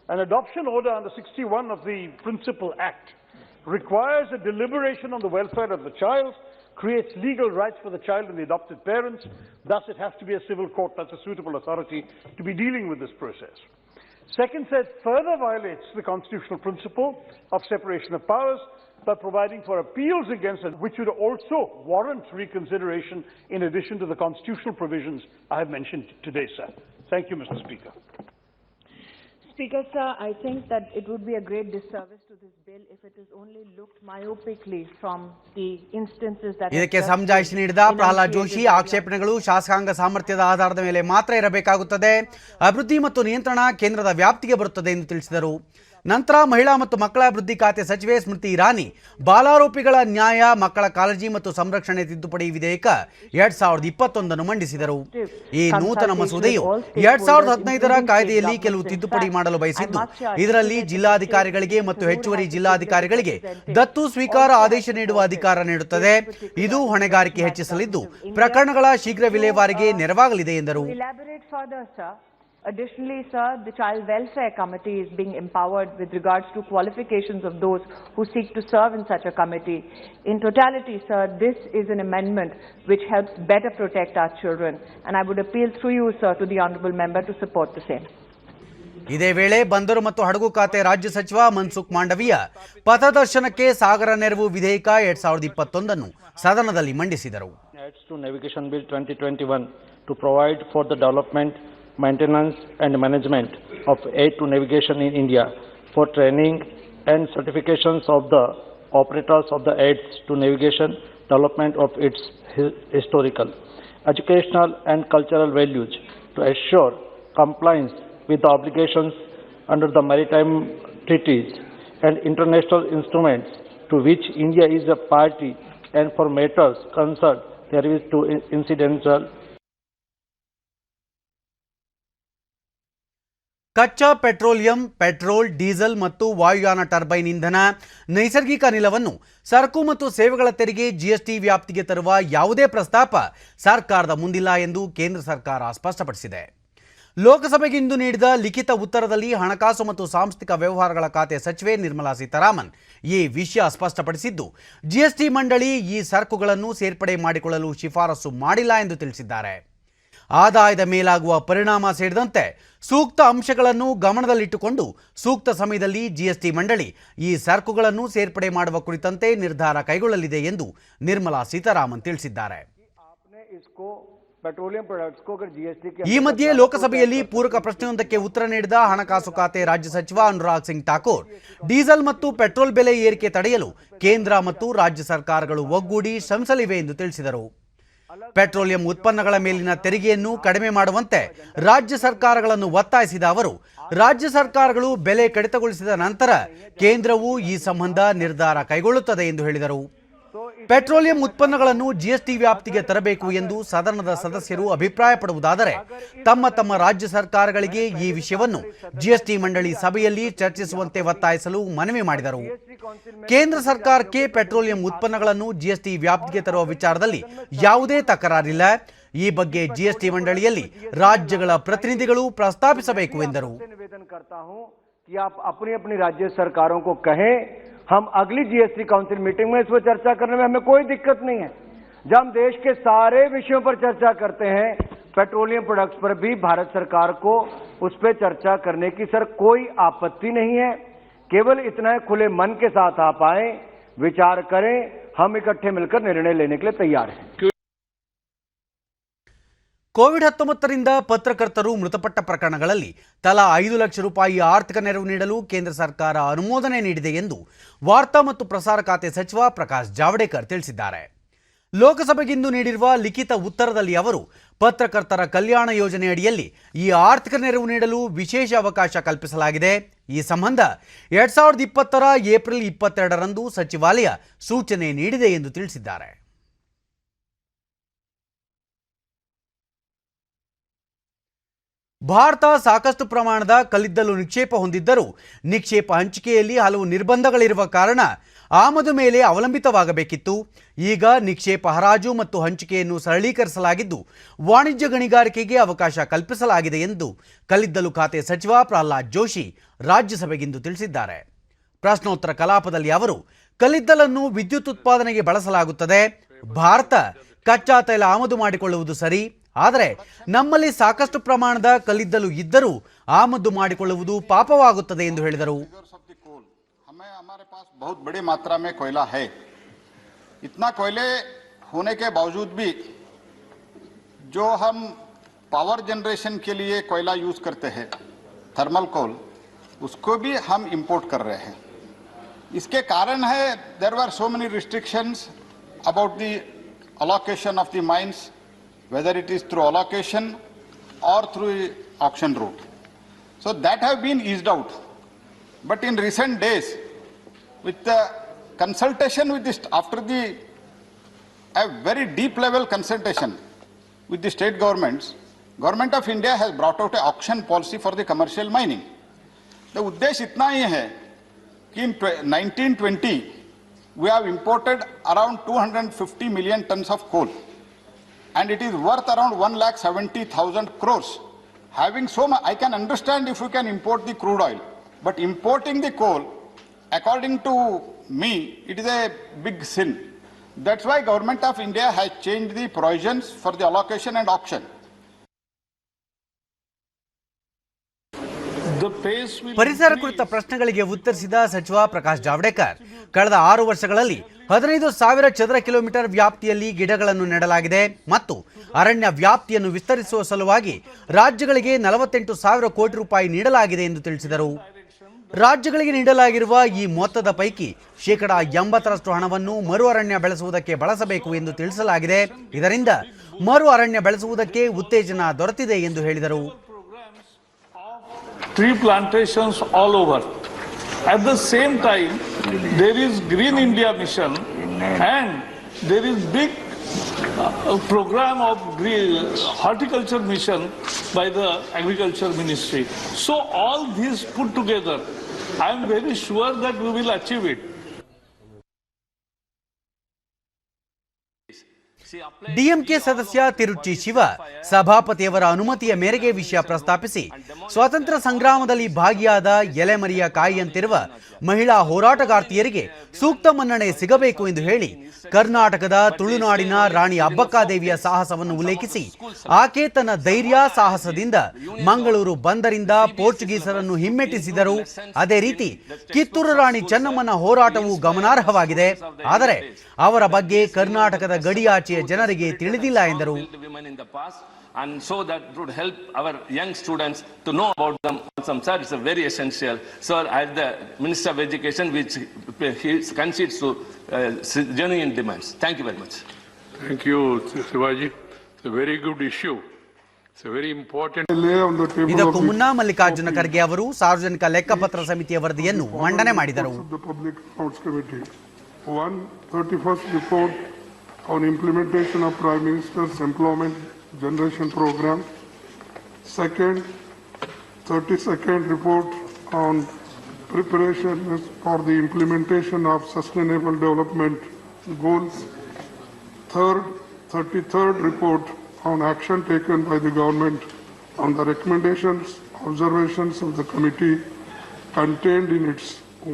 An adoption order under 61 of the Principal Act requires a deliberation on the welfare of the child, creates legal rights for the child and the adopted parents. Thus, it has to be a civil court that's a suitable authority to be dealing with this process. Second said further violates the constitutional principle of separation of powers by providing for appeals against it, which would also warrant reconsideration in addition to the constitutional provisions I have mentioned today, sir. Thank you, Mr. Speaker. Speaker, sir, I think that it would be a great disservice to this bill if it is only looked myopically from the instances that ಇದಕ್ಕೆ ಸಮಜಾಯಿಷಿ ನೀಡಿದ ಪ್ರಹ್ಲಾದ್ ಜೋಶಿ ಆಕ್ಷೇಪಣೆಗಳು ಶಾಸಕಾಂಗ ಸಾಮರ್ಥ್ಯದ ಆಧಾರದ ಮೇಲೆ ಮಾತ್ರ ಇರಬೇಕಾಗುತ್ತದೆ, ಅಭಿವೃದ್ಧಿ ಮತ್ತು ನಿಯಂತ್ರಣ ಕೇಂದ್ರದ ವ್ಯಾಪ್ತಿಗೆ ಬರುತ್ತದೆ ಎಂದು ತಿಳಿಸಿದರು. ನಂತರ ಮಹಿಳಾ ಮತ್ತು ಮಕ್ಕಳ ಅಭಿವೃದ್ಧಿ ಖಾತೆ ಸಚಿವೆ ಸ್ಮೃತಿ ಇರಾನಿ ಬಾಲಾರೋಪಿಗಳ ನ್ಯಾಯ ಮಕ್ಕಳ ಕಾಳಜಿ ಮತ್ತು ಸಂರಕ್ಷಣೆ ತಿದ್ದುಪಡಿ ವಿಧೇಯಕ 2021 ಮಂಡಿಸಿದರು. ಈ ನೂತನ ಮಸೂದೆಯು 2015ರ ಕಾಯ್ದೆಯಲ್ಲಿ ಕೆಲವು ತಿದ್ದುಪಡಿ ಮಾಡಲು ಬಯಸಿದ್ದು, ಇದರಲ್ಲಿ ಜಿಲ್ಲಾಧಿಕಾರಿಗಳಿಗೆ ಮತ್ತು ಹೆಚ್ಚುವರಿ ಜಿಲ್ಲಾಧಿಕಾರಿಗಳಿಗೆ ದತ್ತು ಸ್ವೀಕಾರ ಆದೇಶ ನೀಡುವ ಅಧಿಕಾರ ನೀಡುತ್ತದೆ. ಇದು ಹೊಣೆಗಾರಿಕೆ ಹೆಚ್ಚಿಸಲಿದ್ದು ಪ್ರಕರಣಗಳ ಶೀಘ್ರ ವಿಲೇವಾರಿಗೆ ನೆರವಾಗಲಿದೆ ಎಂದರು. Additionally, sir, the Child Welfare Committee is being empowered with regards to qualifications of those who seek to serve in such a committee. In totality, sir, this is an amendment which helps better protect our children, and I would appeal through you, sir, to the honourable member to support the same. ಇದೇ ವೇಳೆ ಬಂದರು ಮತ್ತು ಹಡಗು ಖಾತೆ ರಾಜ್ಯ ಸಚಿವ ಮನ್ಸುಖ್ ಮಾಂಡವಿಯ ಪಥದರ್ಶನಕ್ಕೆ ಸಾಗರ ನೆರವು ವಿಧೇಯಕ 2021 ಸದನದಲ್ಲಿ ಮಂಡಿಸಿದರು. Navigation Bill 2021 to provide for the development, maintenance and management of aid to navigation in India, for training and certifications of the operators of the aids to navigation, development of its historical, educational and cultural values, to assure compliance with the obligations under the maritime treaties and international instruments to which India is a party, and for matters concerned therewith to incidental. ಕಚ್ಚಾ petroleum, petrol, diesel ಮತ್ತು ವಾಯುಯಾನ turbine ಇಂಧನ, ನೈಸರ್ಗಿಕ ಅನಿಲವನ್ನು ಸರಕು ಮತ್ತು ಸೇವೆಗಳ ತೆರಿಗೆ ಜಿಎಸ್ಟಿ ವ್ಯಾಪ್ತಿಗೆ ತರುವ ಯಾವುದೇ ಪ್ರಸ್ತಾಪ ಸರ್ಕಾರದ ಮುಂದಿಲ್ಲ ಎಂದು ಕೇಂದ್ರ ಸರ್ಕಾರ ಸ್ಪಷ್ಟಪಡಿಸಿದೆ. ಲೋಕಸಭೆಗೆ ಇಂದು ನೀಡಿದ ಲಿಖಿತ ಉತ್ತರದಲ್ಲಿ ಹಣಕಾಸು ಮತ್ತು ಸಾಂಸ್ಥಿಕ ವ್ಯವಹಾರಗಳ ಖಾತೆ ಸಚಿವೆ ನಿರ್ಮಲಾ ಸೀತಾರಾಮನ್ ಈ ವಿಷಯ ಸ್ಪಷ್ಟಪಡಿಸಿದ್ದು, ಜಿಎಸ್ಟಿ ಮಂಡಳಿ ಈ ಸರಕುಗಳನ್ನು ಸೇರ್ಪಡೆ ಮಾಡಿಕೊಳ್ಳಲು ಶಿಫಾರಸು ಮಾಡಿಲ್ಲ ಎಂದು ತಿಳಿಸಿದ್ದಾರೆ. ಆದಾಯದ ಮೇಲಾಗುವ ಪರಿಣಾಮ ಸೇರಿದಂತೆ ಸೂಕ್ತ ಅಂಶಗಳನ್ನು ಗಮನದಲ್ಲಿಟ್ಟುಕೊಂಡು ಸೂಕ್ತ ಸಮಯದಲ್ಲಿ ಜಿಎಸ್ಟಿ ಮಂಡಳಿ ಈ ಸರಕುಗಳನ್ನು ಸೇರ್ಪಡೆ ಮಾಡುವ ಕುರಿತಂತೆ ನಿರ್ಧಾರ ಕೈಗೊಳ್ಳಲಿದೆ ಎಂದು ನಿರ್ಮಲಾ ಸೀತಾರಾಮನ್ ತಿಳಿಸಿದ್ದಾರೆ. ಈ ಮಧ್ಯೆ ಲೋಕಸಭೆಯಲ್ಲಿ ಪೂರಕ ಪ್ರಶ್ನೆಯೊಂದಕ್ಕೆ ಉತ್ತರ ನೀಡಿದ ಹಣಕಾಸು ಖಾತೆ ರಾಜ್ಯ ಸಚಿವ ಅನುರಾಗ್ ಸಿಂಗ್ ಠಾಕೂರ್, ಡೀಸೆಲ್ ಮತ್ತು ಪೆಟ್ರೋಲ್ ಬೆಲೆ ಏರಿಕೆ ತಡೆಯಲು ಕೇಂದ್ರ ಮತ್ತು ರಾಜ್ಯ ಸರ್ಕಾರಗಳು ಒಗ್ಗೂಡಿ ಶ್ರಮಿಸಲಿವೆ ಎಂದು ತಿಳಿಸಿದರು. ಪೆಟ್ರೋಲಿಯಂ ಉತ್ಪನ್ನಗಳ ಮೇಲಿನ ತೆರಿಗೆಯನ್ನು ಕಡಿಮೆ ಮಾಡುವಂತೆ ರಾಜ್ಯ ಸರ್ಕಾರಗಳನ್ನು ಒತ್ತಾಯಿಸಿದ ಅವರು, ರಾಜ್ಯ ಸರ್ಕಾರಗಳು ಬೆಲೆ ಕಡಿತಗೊಳಿಸಿದ ನಂತರ ಕೇಂದ್ರವು ಈ ಸಂಬಂಧ ನಿರ್ಧಾರ ಕೈಗೊಳ್ಳುತ್ತದೆ ಎಂದು ಹೇಳಿದರು. ಪೆಟ್ರೋಲಿಯಂ ಉತ್ಪನ್ನಗಳನ್ನು ಜಿಎಸ್ಟಿ ವ್ಯಾಪ್ತಿಗೆ ತರಬೇಕು ಎಂದು ಸದನದ ಸದಸ್ಯರು ಅಭಿಪ್ರಾಯಪಡುವುದಾದರೆ ತಮ್ಮ ತಮ್ಮ ರಾಜ್ಯ ಸರ್ಕಾರಗಳಿಗೆ ಈ ವಿಷಯವನ್ನು ಜಿಎಸ್ಟಿ ಮಂಡಳಿ ಸಭೆಯಲ್ಲಿ ಚರ್ಚಿಸುವಂತೆ ಒತ್ತಾಯಿಸಲು ಮನವಿ ಮಾಡಿದರು. ಕೇಂದ್ರ ಸರ್ಕಾರಕ್ಕೆ ಪೆಟ್ರೋಲಿಯಂ ಉತ್ಪನ್ನಗಳನ್ನು ಜಿಎಸ್ಟಿ ವ್ಯಾಪ್ತಿಗೆ ತರುವ ವಿಚಾರದಲ್ಲಿ ಯಾವುದೇ ತಕರಾರಿಲ್ಲ. ಈ ಬಗ್ಗೆ ಜಿಎಸ್ಟಿ ಮಂಡಳಿಯಲ್ಲಿ ರಾಜ್ಯಗಳ ಪ್ರತಿನಿಧಿಗಳು ಪ್ರಸ್ತಾಪಿಸಬೇಕು ಎಂದರು. कि आप अपनी अपनी राज्य सरकारों को कहें, हम अगली जीएसटी काउंसिल मीटिंग में इस पर चर्चा करने में हमें कोई दिक्कत नहीं है। जब हम देश के सारे विषयों पर चर्चा करते हैं, पेट्रोलियम प्रोडक्ट्स पर भी भारत सरकार को उस पर चर्चा करने की सर कोई आपत्ति नहीं है। केवल इतना है, खुले मन के साथ आप आए, विचार करें, हम इकट्ठे मिलकर निर्णय लेने के लिए तैयार हैं। ಕೋವಿಡ್-19ರಿಂದ ಪತ್ರಕರ್ತರು ಮೃತಪಟ್ಟ ಪ್ರಕರಣಗಳಲ್ಲಿ ತಲಾ 5 ಲಕ್ಷ ರೂಪಾಯಿ ಆರ್ಥಿಕ ನೆರವು ನೀಡಲು ಕೇಂದ್ರ ಸರ್ಕಾರ ಅನುಮೋದನೆ ನೀಡಿದೆ ಎಂದು ವಾರ್ತಾ ಮತ್ತು ಪ್ರಸಾರ ಖಾತೆ ಸಚಿವ ಪ್ರಕಾಶ್ ಜಾವಡೇಕರ್ ತಿಳಿಸಿದ್ದಾರೆ. ಲೋಕಸಭೆಗಿಂದು ನೀಡಿರುವ ಲಿಖಿತ ಉತ್ತರದಲ್ಲಿ ಅವರು ಪತ್ರಕರ್ತರ ಕಲ್ಯಾಣ ಯೋಜನೆ ಅಡಿಯಲ್ಲಿ ಈ ಆರ್ಥಿಕ ನೆರವು ನೀಡಲು ವಿಶೇಷ ಅವಕಾಶ ಕಲ್ಪಿಸಲಾಗಿದೆ. ಈ ಸಂಬಂಧ 2020ರ ಏಪ್ರಿಲ್ 22ರಂದು ಸಚಿವಾಲಯ ಸೂಚನೆ ನೀಡಿದೆ ಎಂದು ತಿಳಿಸಿದ್ದಾರೆ. ಭಾರತ ಸಾಕಷ್ಟು ಪ್ರಮಾಣದ ಕಲ್ಲಿದ್ದಲು ನಿಕ್ಷೇಪ ಹೊಂದಿದ್ದರೂ ನಿಕ್ಷೇಪ ಹಂಚಿಕೆಯಲ್ಲಿ ಹಲವು ನಿರ್ಬಂಧಗಳಿರುವ ಕಾರಣ ಆಮದು ಮೇಲೆ ಅವಲಂಬಿತವಾಗಬೇಕಿತ್ತು. ಈಗ ನಿಕ್ಷೇಪ ಹರಾಜು ಮತ್ತು ಹಂಚಿಕೆಯನ್ನು ಸರಳೀಕರಿಸಲಾಗಿದ್ದು ವಾಣಿಜ್ಯ ಗಣಿಗಾರಿಕೆಗೆ ಅವಕಾಶ ಕಲ್ಪಿಸಲಾಗಿದೆ ಎಂದು ಕಲ್ಲಿದ್ದಲು ಖಾತೆ ಸಚಿವ ಪ್ರಹ್ಲಾದ್ ಜೋಶಿ ರಾಜ್ಯಸಭೆಗಿಂದು ತಿಳಿಸಿದ್ದಾರೆ. ಪ್ರಶ್ನೋತ್ತರ ಕಲಾಪದಲ್ಲಿ ಅವರು ಕಲ್ಲಿದ್ದಲನ್ನು ವಿದ್ಯುತ್ ಉತ್ಪಾದನೆಗೆ ಬಳಸಲಾಗುತ್ತದೆ, ಭಾರತ ಕಚ್ಚಾ ತೈಲ ಆಮದು ಮಾಡಿಕೊಳ್ಳುವುದು ಸರಿ, ಆದರೆ ನಮ್ಮಲ್ಲಿ ಸಾಕಷ್ಟು ಪ್ರಮಾಣದ ಕಲ್ಲಿದ್ದಲು ಇದ್ದರೂ ಆಮದು ಮಾಡಿಕೊಳ್ಳುವುದು ಪಾಪವಾಗುತ್ತದೆ ಎಂದು ಹೇಳಿದರು. हमारे पास बहुत बड़ी मात्रा में कोयला है। इतना कोयले होने के बावजूद भी जो हम पावर जनरेशन के लिए कोयला यूज करते हैं, थर्मल कोल, उसको भी हम इंपोर्ट कर रहे हैं। इसके कारण है there were so many restrictions about the allocation of the mines, whether it is through allocation or through auction route. So that have been eased out. But in recent days, with the consultation with this, after the a very deep level consultation with the state governments, Government of India has brought out an auction policy for the commercial mining. The उद्देश्य इतना ही है कि in 1920 we have imported around 250 million tons of coal, and it is worth around 1,70,000 crores. Having so much, I can understand if we can import the crude oil, but importing the coal, according to me, it is a big sin. That's why Government of India has changed the provisions for the allocation and auction. ಪರಿಸರ ಕುರಿತ ಪ್ರಶ್ನೆಗಳಿಗೆ ಉತ್ತರಿಸಿದ ಸಚಿವ ಪ್ರಕಾಶ್ ಜಾವಡೇಕರ್, ಕಳೆದ 6 ವರ್ಷಗಳಲ್ಲಿ 15,000 ಚದರ kilometre ವ್ಯಾಪ್ತಿಯಲ್ಲಿ ಗಿಡಗಳನ್ನು ನೆಡಲಾಗಿದೆ ಮತ್ತು ಅರಣ್ಯ ವ್ಯಾಪ್ತಿಯನ್ನು ವಿಸ್ತರಿಸುವ ಸಲುವಾಗಿ ರಾಜ್ಯಗಳಿಗೆ 48,000 ಕೋಟಿ ರೂಪಾಯಿ ನೀಡಲಾಗಿದೆ ಎಂದು ತಿಳಿಸಿದರು. ರಾಜ್ಯಗಳಿಗೆ ನೀಡಲಾಗಿರುವ ಈ ಮೊತ್ತದ ಪೈಕಿ 80% ಹಣವನ್ನು ಮರು ಅರಣ್ಯ ಬೆಳೆಸುವುದಕ್ಕೆ ಬಳಸಬೇಕು ಎಂದು ತಿಳಿಸಲಾಗಿದೆ. ಇದರಿಂದ ಮರು ಅರಣ್ಯ ಬೆಳೆಸುವುದಕ್ಕೆ ಉತ್ತೇಜನ ದೊರೆತಿದೆ ಎಂದು ಹೇಳಿದರು. Tree plantations all over. At the same time, there is Green India Mission and there is big program of horticulture mission by the Agriculture Ministry. So all these put together, I am very sure that we will achieve it. DMK ಸದಸ್ಯ ತಿರುಚಿ ಶಿವ ಸಭಾಪತಿಯವರ ಅನುಮತಿಯ ಮೇರೆಗೆ ವಿಷಯ ಪ್ರಸ್ತಾಪಿಸಿ, ಸ್ವಾತಂತ್ರ್ಯ ಸಂಗ್ರಾಮದಲ್ಲಿ ಭಾಗಿಯಾದ ಎಲೆಮರಿಯ ಕಾಯಿಯಂತಿರುವ ಮಹಿಳಾ ಹೋರಾಟಗಾರ್ತಿಯರಿಗೆ ಸೂಕ್ತ ಮನ್ನಣೆ ಸಿಗಬೇಕು ಎಂದು ಹೇಳಿ ಕರ್ನಾಟಕದ ತುಳುನಾಡಿನ ರಾಣಿ ಅಬ್ಬಕ್ಕಾದೇವಿಯ ಸಾಹಸವನ್ನು ಉಲ್ಲೇಖಿಸಿ, ಆಕೆ ತನ್ನ ಧೈರ್ಯ ಸಾಹಸದಿಂದ ಮಂಗಳೂರು ಬಂದರಿಂದ ಪೋರ್ಚುಗೀಸರನ್ನು ಹಿಮ್ಮೆಟ್ಟಿಸಿದರು. ಅದೇ ರೀತಿ ಕಿತ್ತೂರು ರಾಣಿ ಚೆನ್ನಮ್ಮನ ಹೋರಾಟವು ಗಮನಾರ್ಹವಾಗಿದೆ, ಆದರೆ ಅವರ ಬಗ್ಗೆ ಕರ್ನಾಟಕದ ಗಡಿಯಾಚೆಯ ಜನರಿಗೆ ತಿಳಿದಿಲ್ಲ ಎಂದರು. And so that would help our young students to know about them. Some sir, it's a very essential. Sir, as the Minister of Education, which he concedes to genuine demands. Thank you very much. Thank you, Shivaji. It's a very good issue. It's a very important. ಇದಕ್ಕೂ ಮುನ್ನ ಮಲ್ಲಿಕಾರ್ಜುನ ಖರ್ಗೆ ಅವರು ಸಾರ್ವಜನಿಕ ಲೆಕ್ಕಪತ್ರ ಸಮಿತಿಯ ವರದಿಯನ್ನು ಮಂಡನೆ ಮಾಡಿದರು. One 31st report on implementation of Prime Minister's Employment Generation Program. Second, 32nd report on preparation for the implementation of Sustainable Development Goals. Third, 33rd report on action taken by the government on the recommendations, observations of the committee contained in its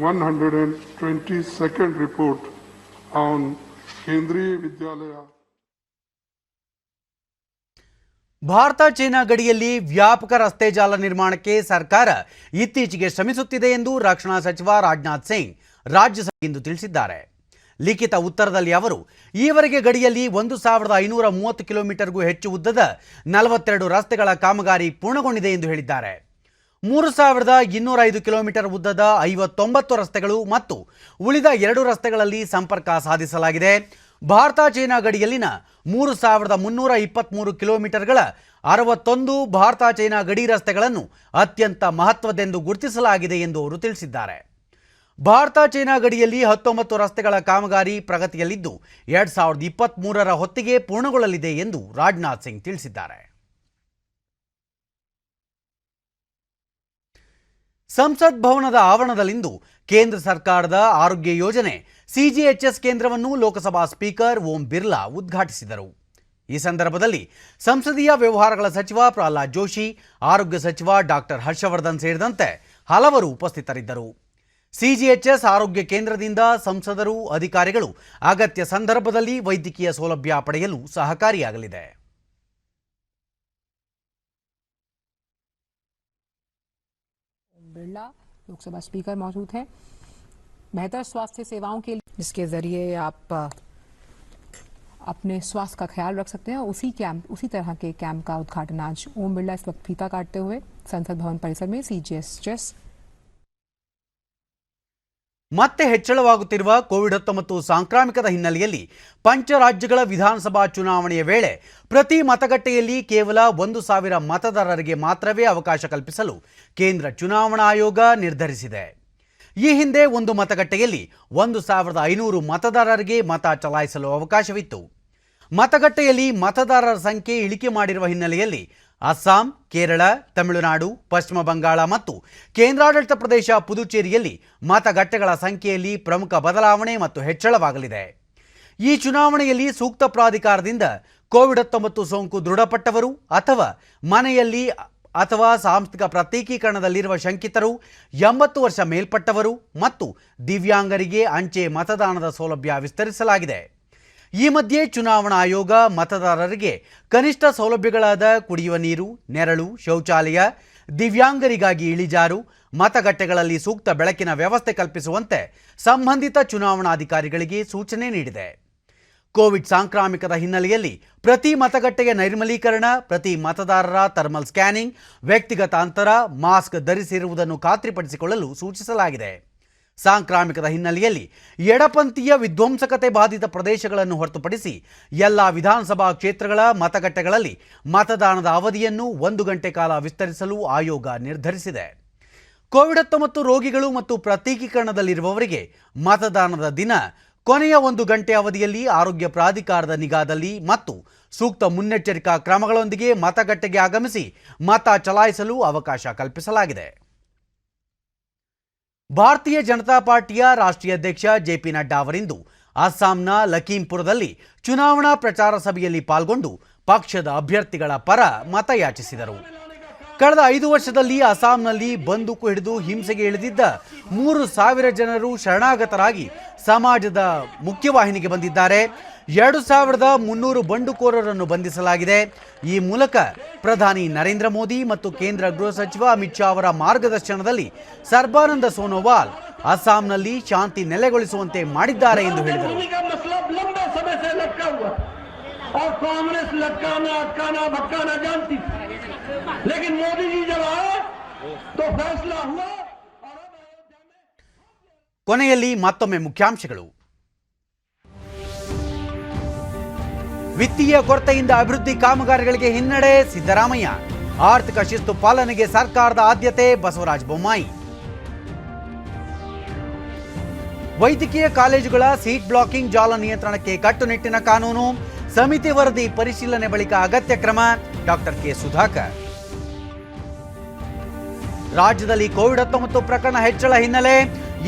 122nd report on Kendriya Vidyalaya. Bharat China ಗಡಿಯಲ್ಲಿ ವ್ಯಾಪಕ ರಸ್ತೆ ಜಾಲ ನಿರ್ಮಾಣಕ್ಕೆ ಸರ್ಕಾರ ಇತ್ತೀಚೆಗೆ ಶ್ರಮಿಸುತ್ತಿದೆ ಎಂದು ರಕ್ಷಣಾ ಸಚಿವ ರಾಜನಾಥ್ ಸಿಂಗ್ ರಾಜ್ಯಸಭೆಗಿಂದು ತಿಳಿಸಿದ್ದಾರೆ. ಲಿಖಿತ ಉತ್ತರದಲ್ಲಿ ಅವರು ಈವರೆಗೆ ಗಡಿಯಲ್ಲಿ 1530 ಕಿಲೋಮೀಟರ್ಗೂ ಹೆಚ್ಚು ಉದ್ದದ 42 ರಸ್ತೆಗಳ ಕಾಮಗಾರಿ ಪೂರ್ಣಗೊಂಡಿದೆ ಎಂದು ಹೇಳಿದ್ದಾರೆ. 3205 ಕಿಲೋಮೀಟರ್ ಉದ್ದದ 59 ರಸ್ತೆಗಳು ಮತ್ತು ಉಳಿದ 2 ರಸ್ತೆಗಳಲ್ಲಿ ಸಂಪರ್ಕ ಸಾಧಿಸಲಾಗಿದೆ. ಭಾರತ ಚೀನಾ ಗಡಿಯಲ್ಲಿನ 3323 ಕಿಲೋಮೀಟರ್ಗಳ 61 ಭಾರತ ಚೈನಾ ಗಡಿ ರಸ್ತೆಗಳನ್ನು ಅತ್ಯಂತ ಮಹತ್ವದೆಂದು ಗುರುತಿಸಲಾಗಿದೆ ಎಂದು ಅವರು ತಿಳಿಸಿದ್ದಾರೆ. ಭಾರತ ಚೈನಾ ಗಡಿಯಲ್ಲಿ 19 ರಸ್ತೆಗಳ ಕಾಮಗಾರಿ ಪ್ರಗತಿಯಲ್ಲಿದ್ದು 2023ರ ಹೊತ್ತಿಗೆ ಪೂರ್ಣಗೊಳ್ಳಲಿದೆ ಎಂದು ರಾಜನಾಥ್ ಸಿಂಗ್ ತಿಳಿಸಿದ್ದಾರೆ. ಸಂಸತ್ ಭವನದ ಆವರಣದಲ್ಲಿಂದು ಕೇಂದ್ರ ಸರ್ಕಾರದ ಆರೋಗ್ಯ ಯೋಜನೆ ಸಿಜಿಎಚ್ಎಸ್ ಕೇಂದ್ರವನ್ನು ಲೋಕಸಭಾ ಸ್ಪೀಕರ್ ಓಂ ಬಿರ್ಲಾ ಉದ್ಘಾಟಿಸಿದರು. ಈ ಸಂದರ್ಭದಲ್ಲಿ ಸಂಸದೀಯ ವ್ಯವಹಾರಗಳ ಸಚಿವ ಪ್ರಹ್ಲಾದ್ ಜೋಶಿ, ಆರೋಗ್ಯ ಸಚಿವ ಡಾಕ್ಟರ್ ಹರ್ಷವರ್ಧನ್ ಸೇರಿದಂತೆ ಹಲವರು ಉಪಸ್ಥಿತರಿದ್ದರು. ಸಿಜಿಎಚ್ಎಸ್ ಆರೋಗ್ಯ ಕೇಂದ್ರದಿಂದ ಸಂಸದರು, ಅಧಿಕಾರಿಗಳು ಅಗತ್ಯ ಸಂದರ್ಭದಲ್ಲಿ ವೈದ್ಯಕೀಯ ಸೌಲಭ್ಯ ಪಡೆಯಲು ಸಹಕಾರಿಯಾಗಲಿದೆ. बिरला लोकसभा स्पीकर मौजूद हैं। बेहतर स्वास्थ्य सेवाओं के लिए जिसके जरिए आप अपने स्वास्थ्य का ख्याल रख सकते हैं, उसी तरह के कैंप का उद्घाटन आज ओम बिरला इस वक्त फीता काटते हुए संसद भवन परिसर में सीजीएचएस ಮತ್ತೆ ಹೆಚ್ಚಳವಾಗುತ್ತಿರುವ ಕೋವಿಡ್-19 ಸಾಂಕ್ರಾಮಿಕದ ಹಿನ್ನೆಲೆಯಲ್ಲಿ ಪಂಚರಾಜ್ಯಗಳ ವಿಧಾನಸಭಾ ಚುನಾವಣೆಯ ವೇಳೆ ಪ್ರತಿ ಮತಗಟ್ಟೆಯಲ್ಲಿ ಕೇವಲ 1000 ಮತದಾರರಿಗೆ ಮಾತ್ರವೇ ಅವಕಾಶ ಕಲ್ಪಿಸಲು ಕೇಂದ್ರ ಚುನಾವಣಾ ಆಯೋಗ ನಿರ್ಧರಿಸಿದೆ. ಈ ಹಿಂದೆ ಒಂದು ಮತಗಟ್ಟೆಯಲ್ಲಿ 1500 ಮತದಾರರಿಗೆ ಮತ ಚಲಾಯಿಸಲು ಅವಕಾಶವಿತ್ತು. ಮತಗಟ್ಟೆಯಲ್ಲಿ ಮತದಾರರ ಸಂಖ್ಯೆ ಇಳಿಕೆ ಮಾಡಿರುವ ಹಿನ್ನೆಲೆಯಲ್ಲಿ ಅಸ್ಸಾಂ, ಕೇರಳ, ತಮಿಳುನಾಡು, ಪಶ್ಚಿಮ ಬಂಗಾಳ ಮತ್ತು ಕೇಂದ್ರಾಡಳಿತ ಪ್ರದೇಶ ಪುದುಚೇರಿಯಲ್ಲಿ ಮತಗಟ್ಟೆಗಳ ಸಂಖ್ಯೆಯಲ್ಲಿ ಪ್ರಮುಖ ಬದಲಾವಣೆ ಮತ್ತು ಹೆಚ್ಚಳವಾಗಲಿದೆ. ಈ ಚುನಾವಣೆಯಲ್ಲಿ ಸೂಕ್ತ ಪ್ರಾಧಿಕಾರದಿಂದ ಕೋವಿಡ್-19 ಸೋಂಕು ದೃಢಪಟ್ಟವರು ಅಥವಾ ಮನೆಯಲ್ಲಿ ಅಥವಾ ಸಾಂಸ್ಥಿಕ ಪ್ರತ್ಯೇಕೀಕರಣದಲ್ಲಿರುವ ಶಂಕಿತರು, 80 ವರ್ಷ ಮೇಲ್ಪಟ್ಟವರು ಮತ್ತು ದಿವ್ಯಾಂಗರಿಗೆ ಅಂಚೆ ಮತದಾನದ ಸೌಲಭ್ಯ ವಿಸ್ತರಿಸಲಾಗಿದೆ. ಈ ಮಧ್ಯೆ ಚುನಾವಣಾ ಆಯೋಗ ಮತದಾರರಿಗೆ ಕನಿಷ್ಠ ಸೌಲಭ್ಯಗಳಾದ ಕುಡಿಯುವ ನೀರು, ನೆರಳು, ಶೌಚಾಲಯ, ದಿವ್ಯಾಂಗರಿಗಾಗಿ ಇಳಿಜಾರು, ಮತಗಟ್ಟೆಗಳಲ್ಲಿ ಸೂಕ್ತ ಬೆಳಕಿನ ವ್ಯವಸ್ಥೆ ಕಲ್ಪಿಸುವಂತೆ ಸಂಬಂಧಿತ ಚುನಾವಣಾಧಿಕಾರಿಗಳಿಗೆ ಸೂಚನೆ ನೀಡಿದೆ. ಕೋವಿಡ್ ಸಾಂಕ್ರಾಮಿಕದ ಹಿನ್ನೆಲೆಯಲ್ಲಿ ಪ್ರತಿ ಮತಗಟ್ಟೆಯ ನೈರ್ಮಲೀಕರಣ, ಪ್ರತಿ ಮತದಾರರ ಥರ್ಮಲ್ ಸ್ಕ್ಯಾನಿಂಗ್, ವ್ಯಕ್ತಿಗತ ಅಂತರ, ಮಾಸ್ಕ್ ಧರಿಸಿರುವುದನ್ನು ಖಾತ್ರಿಪಡಿಸಿಕೊಳ್ಳಲು ಸೂಚಿಸಲಾಗಿದೆ. ಸಾಂಕ್ರಾಮಿಕದ ಹಿನ್ನೆಲೆಯಲ್ಲಿ ಎಡಪಂಥೀಯ ವಿಧ್ವಂಸಕತೆ ಬಾಧಿತ ಪ್ರದೇಶಗಳನ್ನು ಹೊರತುಪಡಿಸಿ ಎಲ್ಲ ವಿಧಾನಸಭಾ ಕ್ಷೇತ್ರಗಳ ಮತಗಟ್ಟೆಗಳಲ್ಲಿ ಮತದಾನದ ಅವಧಿಯನ್ನು 1 ಗಂಟೆ ಕಾಲ ವಿಸ್ತರಿಸಲು ಆಯೋಗ ನಿರ್ಧರಿಸಿದೆ. ಕೋವಿಡ್-19 ರೋಗಿಗಳು ಮತ್ತು ಪ್ರತ್ಯೇಕೀಕರಣದಲ್ಲಿರುವವರಿಗೆ ಮತದಾನದ ದಿನ ಕೊನೆಯ 1 ಗಂಟೆ ಅವಧಿಯಲ್ಲಿ ಆರೋಗ್ಯ ಪ್ರಾಧಿಕಾರದ ನಿಗಾದಲ್ಲಿ ಮತ್ತು ಸೂಕ್ತ ಮುನ್ನೆಚ್ಚರಿಕಾ ಕ್ರಮಗಳೊಂದಿಗೆ ಮತಗಟ್ಟೆಗೆ ಆಗಮಿಸಿ ಮತ ಚಲಾಯಿಸಲು ಅವಕಾಶ ಕಲ್ಪಿಸಲಾಗಿದೆ. ಭಾರತೀಯ ಜನತಾ ಪಾರ್ಟಿಯ ರಾಷ್ಟ್ರೀಯ ಅಧ್ಯಕ್ಷ ಜೆಪಿ ನಡ್ಡಾ ಅವರಿಂದು ಅಸ್ಸಾಂನ ಲಖೀಂಪುರದಲ್ಲಿ ಚುನಾವಣಾ ಪ್ರಚಾರ ಸಭೆಯಲ್ಲಿ ಪಾಲ್ಗೊಂಡು ಪಕ್ಷದ ಅಭ್ಯರ್ಥಿಗಳ ಪರ ಮತಯಾಚಿಸಿದರು. ಕಳೆದ 5 ವರ್ಷದಲ್ಲಿ ಅಸ್ಸಾಂನಲ್ಲಿ ಬಂದೂಕು ಹಿಡಿದು ಹಿಂಸೆಗೆ ಇಳಿದಿದ್ದ 3000 ಜನರು ಶರಣಾಗತರಾಗಿ ಸಮಾಜದ ಮುಖ್ಯವಾಹಿನಿಗೆ ಬಂದಿದ್ದಾರೆ. 2300 ಬಂಡುಕೋರರನ್ನು ಬಂಧಿಸಲಾಗಿದೆ. ಈ ಮೂಲಕ ಪ್ರಧಾನಿ ನರೇಂದ್ರ ಮೋದಿ ಮತ್ತು ಕೇಂದ್ರ ಗೃಹ ಸಚಿವ ಅಮಿತ್ ಶಾ ಅವರ ಮಾರ್ಗದರ್ಶನದಲ್ಲಿ ಸರ್ಬಾನಂದ ಸೋನೋವಾಲ್ ಅಸ್ಸಾಂನಲ್ಲಿ ಶಾಂತಿ ನೆಲೆಗೊಳಿಸುವಂತೆ ಮಾಡಿದ್ದಾರೆ ಎಂದು ಹೇಳಿದರು. ಕೊನೆಯಲ್ಲಿ ಮತ್ತೊಮ್ಮೆ ಮುಖ್ಯಾಂಶಗಳು. ವಿತ್ತೀಯ ಕೊರತೆಯಿಂದ ಅಭಿವೃದ್ಧಿ ಕಾಮಗಾರಿಗಳಿಗೆ ಹಿನ್ನಡೆ, ಸಿದ್ದರಾಮಯ್ಯ. ಆರ್ಥಿಕ ಶಿಸ್ತು ಪಾಲನೆಗೆ ಸರ್ಕಾರದ ಆದ್ಯತೆ, ಬಸವರಾಜ ಬೊಮ್ಮಾಯಿ. ವೈದ್ಯಕೀಯ ಕಾಲೇಜುಗಳ ಸೀಟ್ ಬ್ಲಾಕಿಂಗ್ ಜಾಲ ನಿಯಂತ್ರಣಕ್ಕೆ ಕಟ್ಟುನಿಟ್ಟಿನ ಕಾನೂನು, ಸಮಿತಿ ವರದಿ ಪರಿಶೀಲನೆ ಬಳಿಕ ಅಗತ್ಯ ಕ್ರಮ, ಡಾಕ್ಟರ್ ಕೆ ಸುಧಾಕರ್. ರಾಜ್ಯದಲ್ಲಿ ಕೋವಿಡ್-19 ಪ್ರಕರಣ ಹೆಚ್ಚಳ ಹಿನ್ನೆಲೆ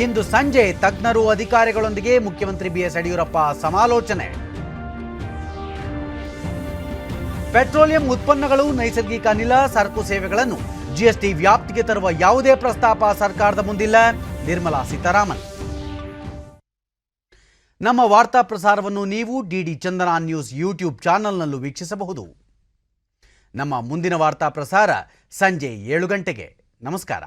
ಇಂದು ಸಂಜೆ ತಜ್ಞರು ಅಧಿಕಾರಿಗಳೊಂದಿಗೆ ಮುಖ್ಯಮಂತ್ರಿ ಬಿಎಸ್ ಯಡಿಯೂರಪ್ಪ ಸಮಾಲೋಚನೆ. ಪೆಟ್ರೋಲಿಯಂ ಉತ್ಪನ್ನಗಳು, ನೈಸರ್ಗಿಕ ಅನಿಲ, ಸರಕು ಸೇವೆಗಳನ್ನು ಜಿಎಸ್ಟಿ ವ್ಯಾಪ್ತಿಗೆ ತರುವ ಯಾವುದೇ ಪ್ರಸ್ತಾಪ ಸರ್ಕಾರದ ಮುಂದಿಲ್ಲ. ನಿರ್ಮಲಾ ಸೀತಾರಾಮನ್. ನಮ್ಮ ವಾರ್ತಾ ಪ್ರಸಾರವನ್ನು ನೀವು ಡಿಡಿ ಚಂದನ ನ್ಯೂಸ್ ಯೂಟ್ಯೂಬ್ ಚಾನೆಲ್ನಲ್ಲೂ ವೀಕ್ಷಿಸಬಹುದು. ನಮ್ಮ ಮುಂದಿನ ವಾರ್ತಾ ಪ್ರಸಾರ ಸಂಜೆ 7 ಗಂಟೆಗೆ. ನಮಸ್ಕಾರ.